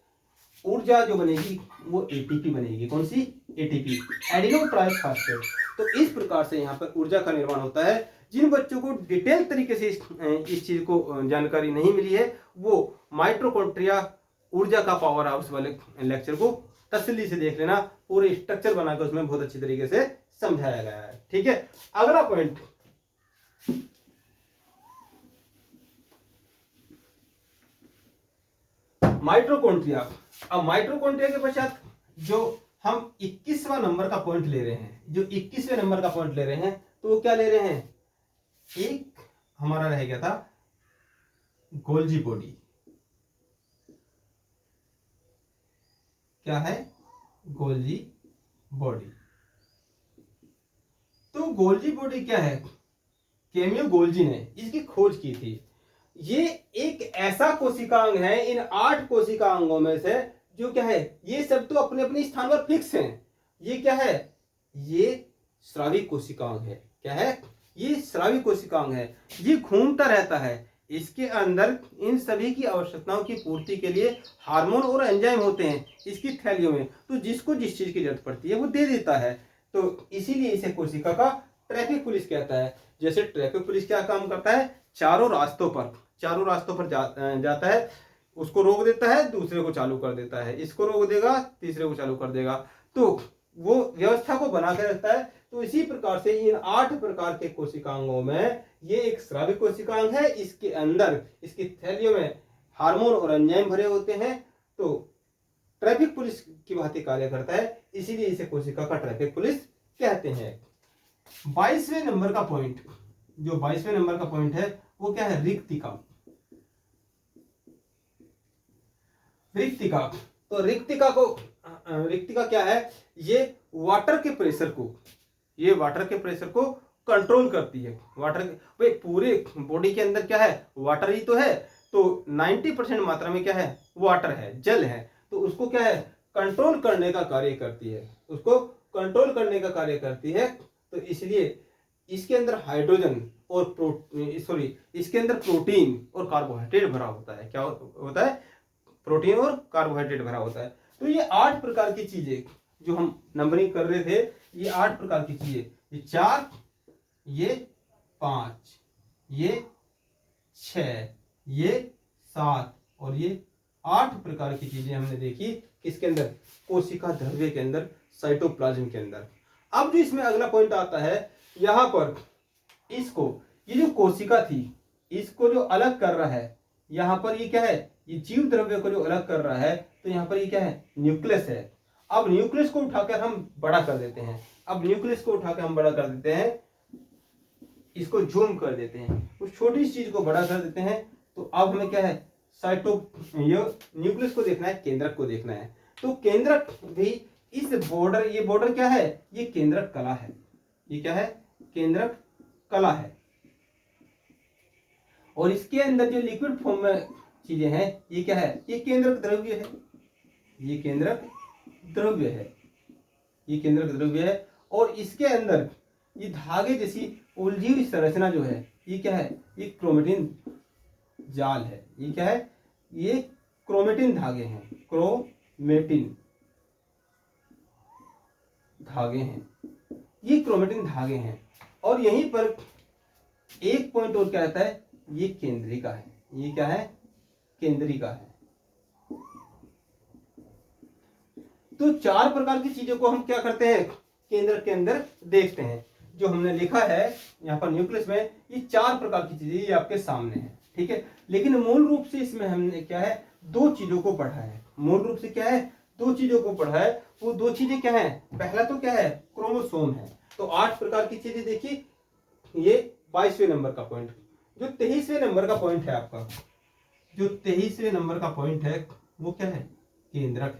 ऊर्जा जो बनेगी वो एटीपी बनेगी। कौन सी, एटीपी, एडिनो ट्राइफॉस्फेट। तो इस प्रकार से यहाँ पर ऊर्जा का निर्माण होता है। जिन बच्चों को डिटेल तरीके से इस चीज को जानकारी नहीं मिली है वो माइटोकॉन्ड्रिया ऊर्जा का पावर हाउस वाले लेक्चर को तसल्ली से देख लेना। पूरे स्ट्रक्चर बनाकर उसमें बहुत अच्छी तरीके से समझाया गया है। ठीक है, अगला पॉइंट, माइटोकॉन्ड्रिया। अब माइटोकॉन्ड्रिया के पश्चात जो हम 21वां नंबर का पॉइंट ले रहे हैं, तो वो क्या ले रहे हैं, एक हमारा रह गया था गोल्जी बॉडी। क्या है, गोल्जी बॉडी। तो गोल्जी बॉडी क्या है, कैमियो गोल्जी ने इसकी खोज की थी। ये एक ऐसा कोशिकांग है इन 8 कोशिकांगों में से जो क्या है, ये सब तो अपने अपने स्थान पर फिक्स हैं। ये क्या है, ये स्रावी कोशिकांग है। क्या है, ये स्रावी कोशिकांग है। ये घूमता रहता है, इसके अंदर इन सभी की आवश्यकताओं की पूर्ति के लिए हार्मोन और एंजाइम होते हैं इसकी थैलियों में, तो जिसको जिस चीज की जरूरत पड़ती है वो दे देता है। तो इसीलिए इसे कोशिका का ट्रैफिक पुलिस कहता है। जैसे ट्रैफिक पुलिस क्या काम करता है, चारों रास्तों पर जाता है, उसको रोक देता है, दूसरे को चालू कर देता है, इसको रोक देगा, तीसरे को चालू कर देगा, तो वो व्यवस्था को बना के रखता है। तो इसी प्रकार से इन 8 प्रकार के कोशिकांगों में ये एक स्राविक कोशिकांग है। इसके अंदर इसकी थैलियों में हार्मोन और एंजाइम भरे होते हैं, तो ट्रैफिक पुलिस की भांति कार्य करता है, इसीलिए इसे कोशिका का ट्रैफिक पुलिस कहते हैं। 22वें नंबर का पॉइंट, जो 22वें नंबर का पॉइंट है वो क्या है, रिक्तिका। रिक्तिका, तो रिक्तिका क्या है, ये वाटर के प्रेशर को कंट्रोल करती है। भाई पूरे बॉडी के अंदर क्या है, वाटर ही तो है, तो 90% मात्रा में क्या है, वाटर है, जल है, तो उसको क्या है, कंट्रोल करने का कार्य करती है। तो इसलिए इसके अंदर हाइड्रोजन और इसके अंदर प्रोटीन और कार्बोहाइड्रेट भरा होता है। क्या होता है, प्रोटीन और कार्बोहाइड्रेट भरा होता है। तो ये 8 प्रकार की चीजें जो हम नंबरिंग कर रहे थे, ये 8 प्रकार की चीजें, ये 4, ये 5, ये 6, ये 7 और ये 8 प्रकार की चीजें हमने देखी किसके अंदर, कोशिका द्रव्य के अंदर, साइटोप्लाज्म के अंदर। अब जो इसमें अगला पॉइंट आता है, यहां पर इसको, ये जो कोशिका थी इसको जो अलग कर रहा है, यहां पर ये क्या है, ये जीव द्रव्य को जो अलग कर रहा है, तो यहां पर ये क्या है, न्यूक्लियस है। अब न्यूक्लियस को उठाकर हम बड़ा कर देते हैं, इसको जूम कर देते हैं, उस छोटी चीज को बड़ा कर देते हैं। तो अब हमें क्या है, न्यूक्लियस को देखना है, केंद्रक को देखना है। तो केंद्रक भी इस बॉर्डर, ये बॉर्डर क्या है, ये केंद्रक कला है। ये क्या है, केंद्रक कला है। और इसके अंदर जो लिक्विड फॉर्म में चीजें हैं, ये क्या है, ये केंद्रक द्रव्य है। और इसके अंदर ये धागे जैसी उलझी हुई संरचना जो है, ये क्या है, ये क्रोमेटिन जाल है। ये क्या है, ये क्रोमेटिन धागे हैं, ये क्रोमेटिन धागे हैं। और यहीं पर एक पॉइंट और क्या आता है, ये केंद्रिका है। ये क्या है, केंद्रिका है। तो 4 प्रकार की चीजों को हम क्या करते हैं, केंद्र के अंदर देखते हैं। जो हमने लिखा है यहाँ पर न्यूक्लियस में, ये 4 प्रकार की चीजें ये आपके सामने है, ठीक है। लेकिन मूल रूप से इसमें हमने क्या है, 2 चीजों को पढ़ा है। वो 2 चीजें क्या है, पहला तो क्या है, क्रोमोसोम है। तो 8 प्रकार की चीजें देखी, ये 22वें नंबर का पॉइंट। जो 23वें नंबर का पॉइंट है आपका, वो क्या है, केंद्रक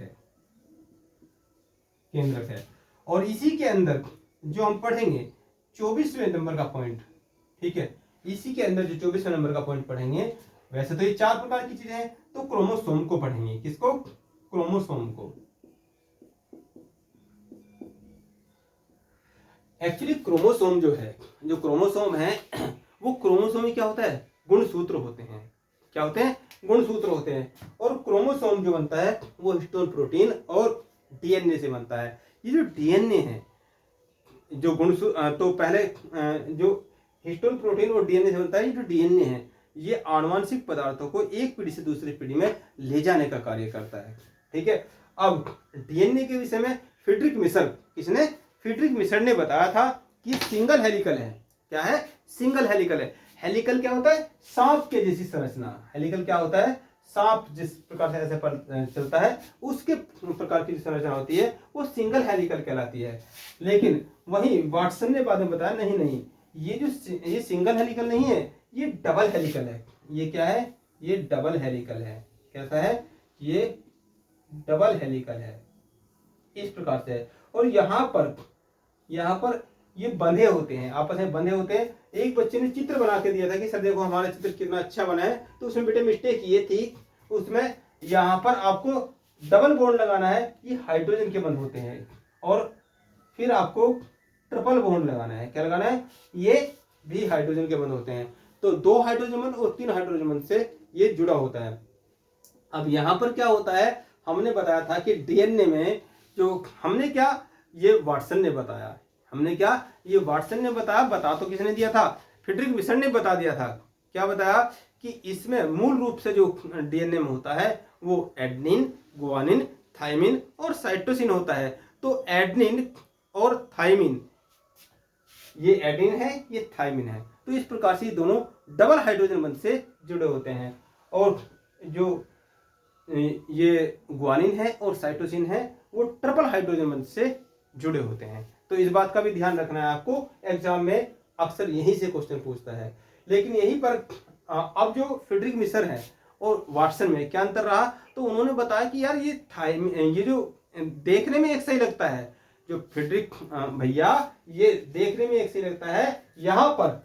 है। और इसी के अंदर जो हम पढ़ेंगे 24वें नंबर का पॉइंट, ठीक है, इसी के अंदर जो 24वें नंबर का पॉइंट पढ़ेंगे, वैसे तो ये 4 प्रकार की चीजें हैं, तो क्रोमोसोम को पढ़ेंगे। किसको, क्रोमोसोम को। एक्चुअली क्रोमोसोम जो क्रोमोसोम है वो क्रोमोसोम में क्या होता है, गुणसूत्र होते हैं। क्या होते हैं, गुणसूत्र होते हैं। और क्रोमोसोम जो बनता है वो हिस्टोन प्रोटीन और डीएनए से बनता है। ये जो डीएनए है, जो तो पहले जो हिस्टोन प्रोटीन और डीएनए से बनता है, ये जो डीएनए है ये आनुवंशिक पदार्थों को एक पीढ़ी से दूसरी पीढ़ी में ले जाने का कार्य करता है, ठीक है। अब डीएनए के विषय में फ्रीडरिक मिशर ने बताया था कि सिंगल हेलिकल है। क्या है, सिंगल हेलिकल है। हेलिकल क्या होता है, सांप के जैसी संरचना। हेलिकल क्या होता है, सांप जिस प्रकार से ऐसे पर चलता है उसके प्रकार की संरचना होती है, वो सिंगल हेलिकल कहलाती है। लेकिन वहीं वाटसन ने बाद में बताया नहीं, ये सिंगल हेलिकल नहीं है, ये डबल हेलिकल है। ये क्या है, ये डबल हेलिकल है। कैसा है, ये डबल हेलिकल है, इस प्रकार से है। और यहाँ पर ये बंधे होते हैं, आपस में बंधे होते हैं। एक बच्चे ने चित्र बना के दिया था कि सर देखो हमारा चित्र कितना अच्छा बना है, तो उसमें बेटे मिस्टेक ये थी, उसमें यहाँ पर आपको डबल बॉन्ड लगाना है, ये हाइड्रोजन के बंध होते हैं। और फिर आपको ट्रिपल बॉन्ड लगाना है। क्या लगाना है, ये भी हाइड्रोजन के बंध होते हैं। तो 2 हाइड्रोजन बंध और 3 हाइड्रोजन बंध से ये जुड़ा होता है। अब यहां पर क्या होता है, हमने बताया था कि डीएनए में जो हमने क्या, ये वाटसन ने बताया, हमने क्या, ये वाटसन ने बताया, बता तो किसने दिया था, फ्रेडरिक मिशन ने बता दिया था। क्या बताया कि इसमें मूल रूप से जो डीएनए में होता है वो एडेनिन, गुआनिन, थाइमिन और साइटोसिन होता है। तो एडेनिन और थाइमिन, ये एडेनिन है, ये थाइमिन है, तो इस प्रकार से ये दोनों डबल हाइड्रोजन बंध से जुड़े होते हैं। और जो ये गुआनिन है और साइटोसिन है वो ट्रिपल हाइड्रोजन बंध से जुड़े होते हैं। तो इस बात का भी ध्यान रखना है आपको, एग्जाम में अक्सर यहीं से क्वेश्चन पूछता है। लेकिन यहीं पर अब जो फ्रेडरिक मिशर है और वाटसन में क्या अंतर रहा, तो उन्होंने बताया कि यार ये जो देखने में एक सही लगता है, जो फ्रेडरिक भैया ये देखने में एक सही लगता है, यहां पर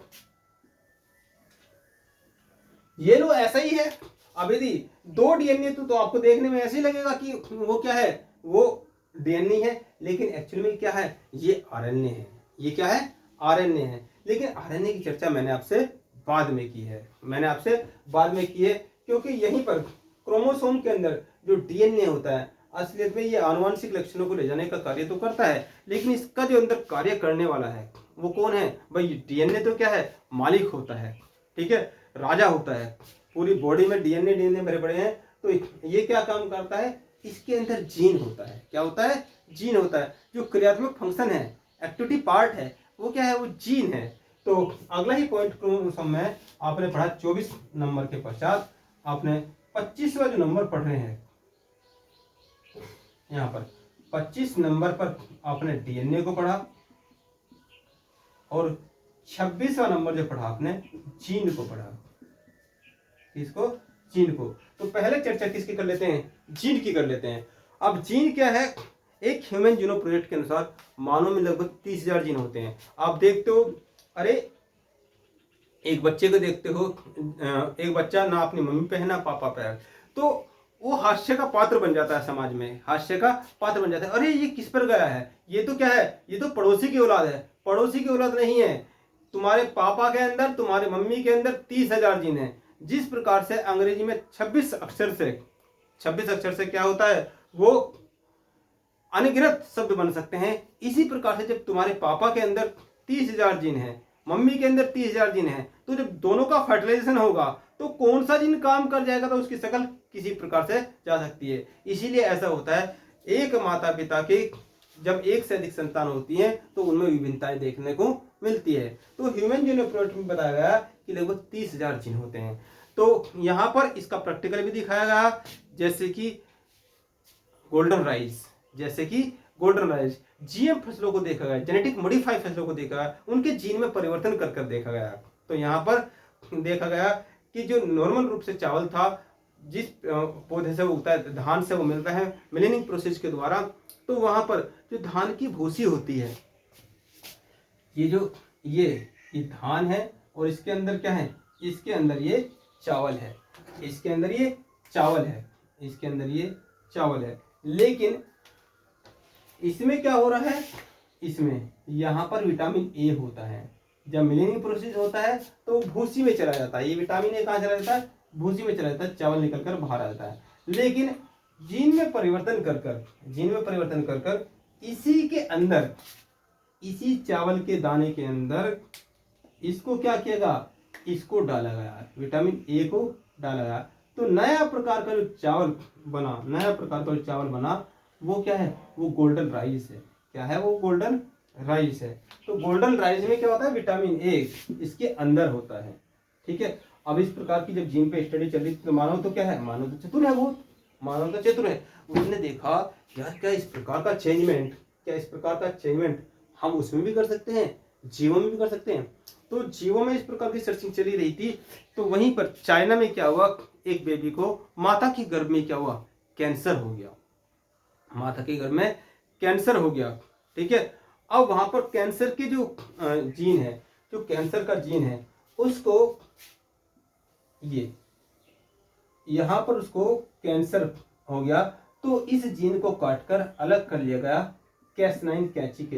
ये लो ऐसा ही है। अब यदि 2 डीएनए तो आपको देखने में ऐसे ही लगेगा कि वो क्या है, वो डीएनए है, लेकिन एक्चुअली में क्या है, ये आरएनए है। ये क्या है, आरएनए है। लेकिन आरएनए की चर्चा मैंने आपसे बाद में की है, क्योंकि यहीं पर क्रोमोसोम के अंदर जो डीएनए होता है, असलियत में ये आनुवंशिक लक्षणों को ले जाने का कार्य तो करता है, लेकिन इसका जो अंदर कार्य करने वाला है वो कौन है भाई, डीएनए तो क्या है, मालिक होता है, ठीक है, राजा होता है। पूरी बॉडी में डीएनए भरे पड़े हैं, तो ये क्या काम करता है, इसके अंदर जीन होता है। क्या होता है, जीन होता है। जो क्रियात्मक फंक्शन है, एक्टिविटी पार्ट है, वो क्या है, वो जीन है। तो अगला ही पॉइंट क्रोमोसोम में आपने पढ़ा 24 नंबर के पश्चात आपने 25वां जो नंबर पढ़ रहे हैं, यहाँ पर 25 नंबर पर आपने डीएनए को पढ़ा और 26वां नंबर जो पढ़ा आपने जीन को पढ़ा। किसको, जीन को। तो पहले चर्चा किसकी कर लेते हैं, जीन की कर लेते हैं। अब जीन क्या है, एक ह्यूमन जीनोम प्रोजेक्ट के अनुसार मानव में लगभग 30,000 जीन होते हैं। आप देखते हो, अरे एक बच्चे को देखते हो, एक बच्चा ना अपनी मम्मी पे है ना पापा पे है, तो वो हास्य का पात्र बन जाता है, समाज में हास्य का पात्र बन जाता है। अरे ये किस पर गया है, ये तो क्या है, ये तो पड़ोसी की औलाद है। पड़ोसी की औलाद नहीं है, तुम्हारे पापा के अंदर, तुम्हारे मम्मी के अंदर 30,000 जीन है। जिस प्रकार से अंग्रेजी में 26 अक्षर से क्या होता है, वो अनगिनत शब्द बन सकते हैं। इसी प्रकार से जब तुम्हारे पापा के अंदर 30,000 जीन है, मम्मी के अंदर 30,000 जीन है, तो जब दोनों का फर्टिलाइजेशन होगा तो कौन सा जीन काम कर जाएगा, तो उसकी शक्ल किसी प्रकार से जा सकती है। इसीलिए ऐसा होता है, एक माता पिता के जब एक से अधिक संतान होती है तो उनमें विभिन्नताएं देखने को मिलती है। तो ह्यूमन जीनोम प्रोजेक्ट में बताया गया कि लगभग 30,000 जीन होते हैं। तो यहाँ पर इसका प्रैक्टिकल भी दिखाया गया, जैसे कि गोल्डन राइस, जीएम फसलों को देखा गया, जेनेटिक मॉडिफाइड फसलों को देखा गया, उनके जीन में परिवर्तन कर देखा गया। तो यहाँ पर देखा गया कि जो नॉर्मल रूप से चावल था, जिस पौधे से वो उगता है, धान से वो मिलता है मिलेनिंग प्रोसेस के द्वारा, तो वहां पर जो धान की भूसी होती है, ये धान है और इसके अंदर क्या है, इसके अंदर ये चावल है, लेकिन इसमें क्या हो रहा है, इसमें यहाँ पर विटामिन ए होता है। जब मिलेनिंग प्रोसेस होता है तो भूसी में चला जाता है, ये विटामिन ए कहाँ चला जाता है, भूसी में चला जाता है, चावल निकलकर बाहर आ जाता है। लेकिन जीन में परिवर्तन कर इसी के अंदर, इसी चावल के दाने के अंदर इसको क्या किएगा, इसको डाला गया, विटामिन ए को डाला गया। तो नया प्रकार का जो चावल बना, वो क्या है, वो गोल्डन राइस है। क्या है, वो गोल्डन राइस है। तो गोल्डन राइस में क्या होता है, विटामिन ए इसके अंदर होता है, ठीक है। अब इस प्रकार की जब जीन पे स्टडी चली तो मानव तो क्या है, मानव तो चतुर है। उसने देखा यार क्या इस प्रकार का चेंजमेंट हम उसमें भी कर सकते हैं, जीवों में भी कर सकते हैं। तो जीवों में इस प्रकार की सर्चिंग चली रही थी। तो वहीं पर चाइना में क्या हुआ, एक बेबी को माता के गर्भ में क्या हुआ, कैंसर हो गया, ठीक है। अब वहां पर कैंसर के जो जीन है, जो कैंसर का जीन है, उसको यहां पर उसको कैंसर हो गया। तो इस जीन को काटकर अलग कर लिया गया कैसनाइन कैंची के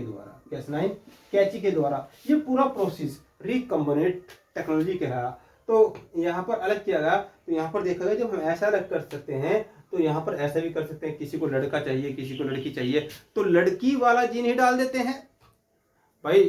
द्वारा। ये पूरा प्रोसेस रिकम्बिनेंट टेक्नोलॉजी कहलाया। तो यहाँ पर अलग किया गया, तो यहाँ पर देखा गया जब हम ऐसा अलग कर सकते हैं तो यहाँ पर ऐसा भी कर सकते हैं, किसी को लड़का चाहिए किसी को लड़की चाहिए तो लड़की वाला जीन ही डाल देते हैं भाई,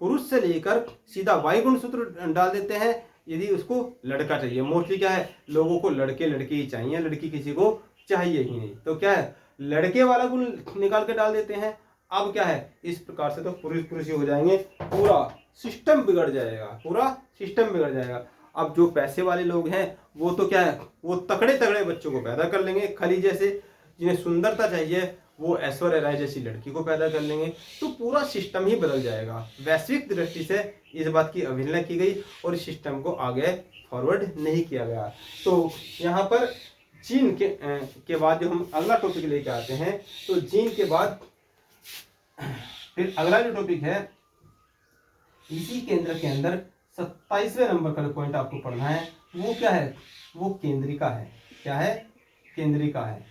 पुरुष से लेकर सीधा वाई गुणसूत्र डाल देते हैं यदि उसको लड़का चाहिए। मोस्टली क्या है, लोगों को लड़के लड़के ही चाहिए, लड़की किसी को चाहिए ही नहीं, तो क्या है लड़के वाला गुण निकाल के डाल देते हैं। अब क्या है, इस प्रकार से तो पुरुष पुरुष ही हो जाएंगे, पूरा सिस्टम बिगड़ जाएगा, पूरा सिस्टम बिगड़ जाएगा। अब जो पैसे वाले लोग हैं वो तो क्या है, वो तगड़े तगड़े बच्चों को पैदा कर लेंगे, खली जैसे, जिन्हें सुंदरता चाहिए वो ऐश्वर्या राय जैसी लड़की को पैदा कर लेंगे, तो पूरा सिस्टम ही बदल जाएगा। वैश्विक दृष्टि से इस बात की अवहेलना की गई और इस सिस्टम को आगे फॉरवर्ड नहीं किया गया। तो यहाँ पर जीन के बाद जो हम अगला टॉपिक लेके आते हैं, तो जीन के बाद फिर अगला जो टॉपिक है इसी केंद्र के अंदर 27वें नंबर का पॉइंट आपको पढ़ना है, वो क्या है, वो केंद्रिका है। क्या है, केंद्रिका है।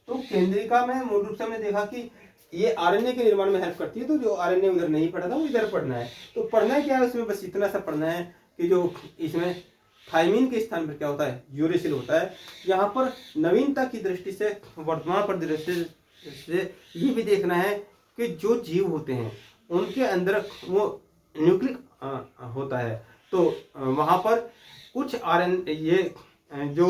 तो केंद्रिका में मूल रूप से हमने देखा कि ये आरएनए के निर्माण में हेल्प करती है, तो जो आरएनए उधर नहीं पढ़ा था वो इधर पढ़ना है। तो पढ़ना क्या है उसमें, बस इतना सा पढ़ना है कि जो इसमें थायमीन के स्थान पर क्या होता है, यूरेसिल होता है। यहाँ पर नवीनता की दृष्टि से, वर्तमान परिदृश्य से ये भी देखना है कि जो जीव होते हैं उनके अंदर वो न्यूक्लिक होता है, तो वहाँ पर कुछ आरएनए ये जो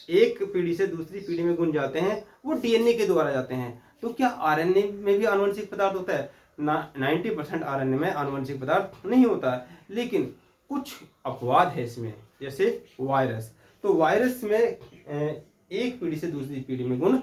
एक पीढ़ी से दूसरी पीढ़ी में गुण जाते हैं वो डीएनए के द्वारा जाते हैं। तो क्या आरएनए में भी आनुवंशिक पदार्थ होता है? 90% आरएनए में आनुवंशिक पदार्थ नहीं होता है, लेकिन कुछ अपवाद है इसमें, जैसे वायरस। तो वायरस में एक पीढ़ी से दूसरी पीढ़ी में गुण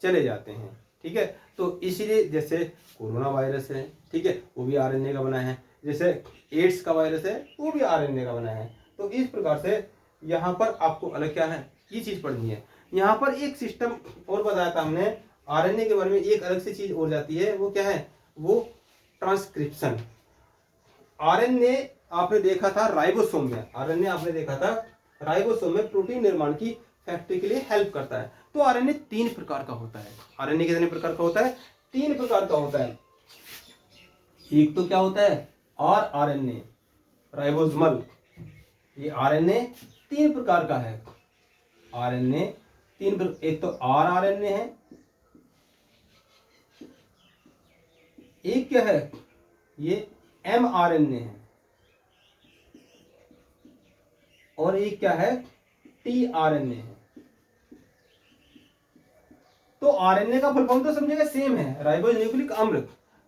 चले जाते हैं, ठीक है। तो इसीलिए जैसे कोरोना वायरस है, ठीक है, वो भी आरएनए का बना है। जैसे एड्स का वायरस है वो भी आरएनए का बना है। तो इस प्रकार से यहाँ पर आपको अलग क्या है, ये चीज पढ़नी है। यहाँ पर एक सिस्टम और बताया था हमने आरएनए के बारे में, एक अलग से चीज और जाती है, वो क्या है, वो ट्रांसक्रिप्शन। आरएनए आपने देखा था राइबोसोम में, आरएनए आपने देखा था राइबोसोम में प्रोटीन निर्माण की फैक्ट्री के लिए हेल्प करता है। तो आरएनए 3 प्रकार का होता है। आरएनए कितने प्रकार का होता है? 3 प्रकार का होता है। एक तो क्या होता है, आरएनए राइबोसोमल, ये आरएनए 3 प्रकार का है। आरएनए एक तो आरएनए है, एक क्या है, ये एमआरएनए है, और एक क्या है, टीआरएनए है। तो आरएनए का फुल फॉर्म तो समझेगा सेम है, राइबोज न्यूक्लिक अम्ल।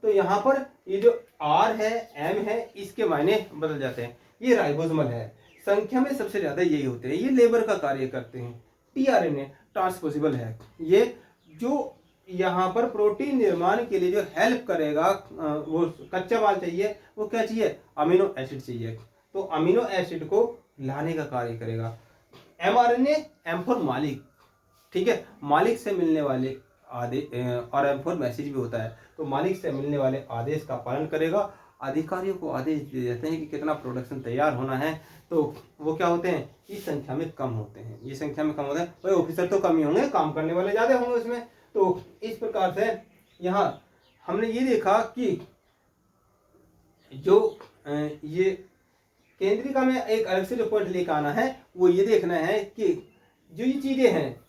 तो यहाँ पर ये जो आर है, एम है, इसके मायने बदल जाते हैं। ये राइबोसोमल है, संख्या में सबसे ज्यादा यही होते हैं, ये लेबर का कार्य करते हैं। टीआरएनए ट्रांसपोजिबल है, ये जो यहाँ पर प्रोटीन निर्माण के लिए जो हेल्प करेगा, वो कच्चा माल चाहिए, वो क्या चाहिए, अमीनो एसिड चाहिए, तो अमीनो एसिड को लाने का कार्य करेगा। एमआरएनए एम फॉर मालिक, ठीक है, मालिक से मिलने वाले आदेश, और एम फॉर मैसेज भी होता है, तो मालिक से मिलने वाले आदेश का पालन करेगा। अधिकारियों को आदेश दे देते हैं कि कितना प्रोडक्शन तैयार होना है, तो वो क्या होते हैं, इस संख्या में कम होते हैं, ये संख्या में कम होते हैं। भाई ऑफिसर तो कम ही होंगे, काम करने वाले ज्यादा होंगे उसमें। तो इस प्रकार से यहाँ हमने ये देखा कि जो ये केंद्रिका में एक अलग से जो पॉइंट लेकर आना है, वो ये देखना है कि जो ये चीजें हैं,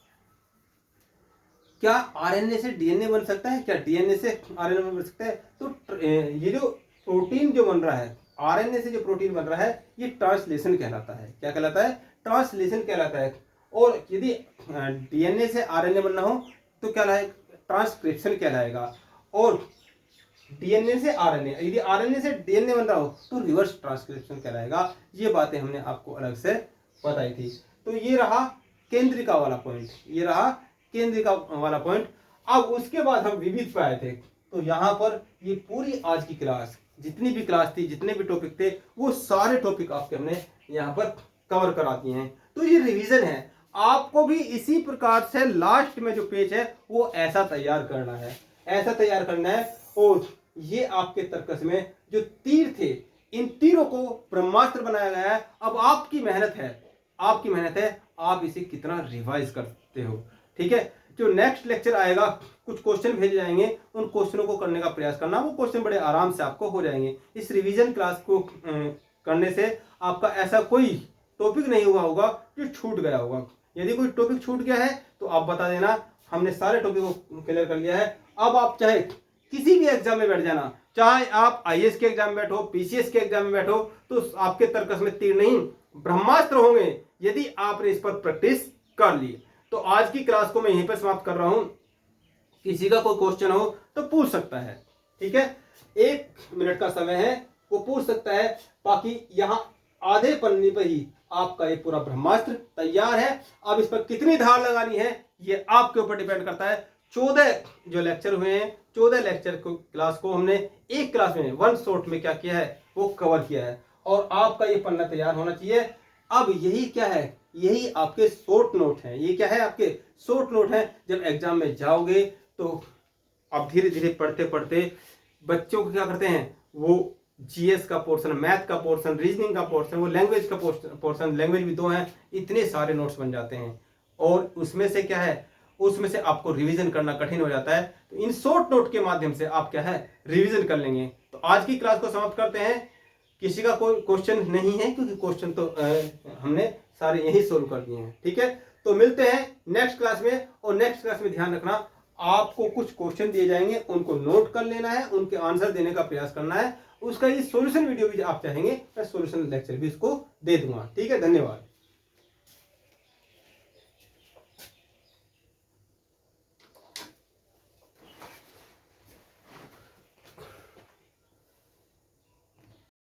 क्या आरएनए से डीएनए बन सकता है, क्या डीएनए से आरएनए बन सकता है। तो ये जो प्रोटीन जो बन रहा है, आरएनए से जो प्रोटीन बन रहा है, ये ट्रांसलेशन कहलाता है। क्या कहलाता है? ट्रांसलेशन कहलाता है। और यदि डीएनए से आरएनए बनना हो तो क्या कहलाएगा? ट्रांसक्रिप्शन कहलाएगा। और डीएनए से आरएनए, यदि आरएनए से डीएनए बन रहा हो तो रिवर्स ट्रांसक्रिप्शन कहलाएगा। ये बातें हमने आपको अलग से बताई थी। तो ये रहा केंद्रिका वाला पॉइंट, ये रहा केंद्रिका वाला पॉइंट। अब उसके बाद हम विविध पे आए थे। तो यहाँ पर ये पूरी आज की क्लास, जितनी भी क्लास थी, जितने भी टॉपिक थे, वो सारे टॉपिक आपके हमने यहाँ पर कवर करा दिए हैं। तो ये रिवीजन है, आपको भी इसी प्रकार से लास्ट में जो पेज है वो ऐसा तैयार करना है, ऐसा तैयार करना है। और ये आपके तर्कस में जो तीर थे, इन तीरों को ब्रह्मास्त्र बनाया गया है। अब आपकी मेहनत है, आपकी मेहनत है, आप इसे कितना रिवाइज करते हो, ठीक है। जो नेक्स्ट लेक्चर आएगा, कुछ क्वेश्चन भेजे जाएंगे, उन क्वेश्चनों को करने का प्रयास करना। वो क्वेश्चन बड़े आराम से आपको हो जाएंगे। इस रिवीजन क्लास को करने से आपका ऐसा कोई टॉपिक नहीं हुआ होगा जो छूट गया होगा। यदि कोई टॉपिक छूट गया है तो आप बता देना, हमने सारे टॉपिक को क्लियर कर लिया है। अब आप चाहे किसी भी एग्जाम में बैठ जाना, चाहे आप आईएएस के एग्जाम में बैठो, पीसीएस के एग्जाम में बैठो, तो आपके तर्कस में तीर नहीं ब्रह्मास्त्र होंगे यदि आपने इस पर प्रैक्टिस कर ली। तो आज की क्लास को मैं यहीं पर समाप्त कर रहा हूं। किसी का कोई क्वेश्चन हो तो पूछ सकता है, ठीक है, 1 मिनट का समय है, वो पूछ सकता है। बाकी यहाँ आधे पन्ने पर ही आपका ये पूरा ब्रह्मास्त्र तैयार है। अब इस पर कितनी धार लगानी है ये आपके ऊपर डिपेंड करता है। 14 जो लेक्चर हुए हैं, 14 लेक्चर को क्लास को हमने एक क्लास में वन शॉट में क्या किया है वो कवर किया है, और आपका ये पन्ना तैयार होना चाहिए। अब यही क्या है, यही आपके शॉर्ट नोट हैं। ये क्या है, आपके शॉर्ट नोट हैं। जब एग्जाम में जाओगे तो अब धीरे धीरे पढ़ते पढ़ते बच्चों को क्या करते हैं, वो जीएस का पोर्शन, मैथ का पोर्शन, रीजनिंग का पोर्शन, वो लैंग्वेज का पोर्शन, लैंग्वेज भी 2 हैं, इतने सारे नोट्स बन जाते हैं। और उसमें से क्या है, उसमें से आपको रिवीजन करना कठिन हो जाता है। तो इन शॉर्ट नोट के माध्यम से आप क्या है रिवीजन कर लेंगे। तो आज की क्लास को समाप्त करते हैं। किसी का कोई क्वेश्चन नहीं है क्योंकि क्वेश्चन तो हमने सारे यही सोल्व कर दिए हैं, ठीक है। तो मिलते हैं नेक्स्ट क्लास में, और नेक्स्ट क्लास में ध्यान रखना आपको कुछ क्वेश्चन दिए जाएंगे, उनको नोट कर लेना है, उनके आंसर देने का प्रयास करना है। उसका ये सॉल्यूशन वीडियो भी आप चाहेंगे मैं सॉल्यूशन लेक्चर भी इसको दे दूंगा, ठीक है। धन्यवाद।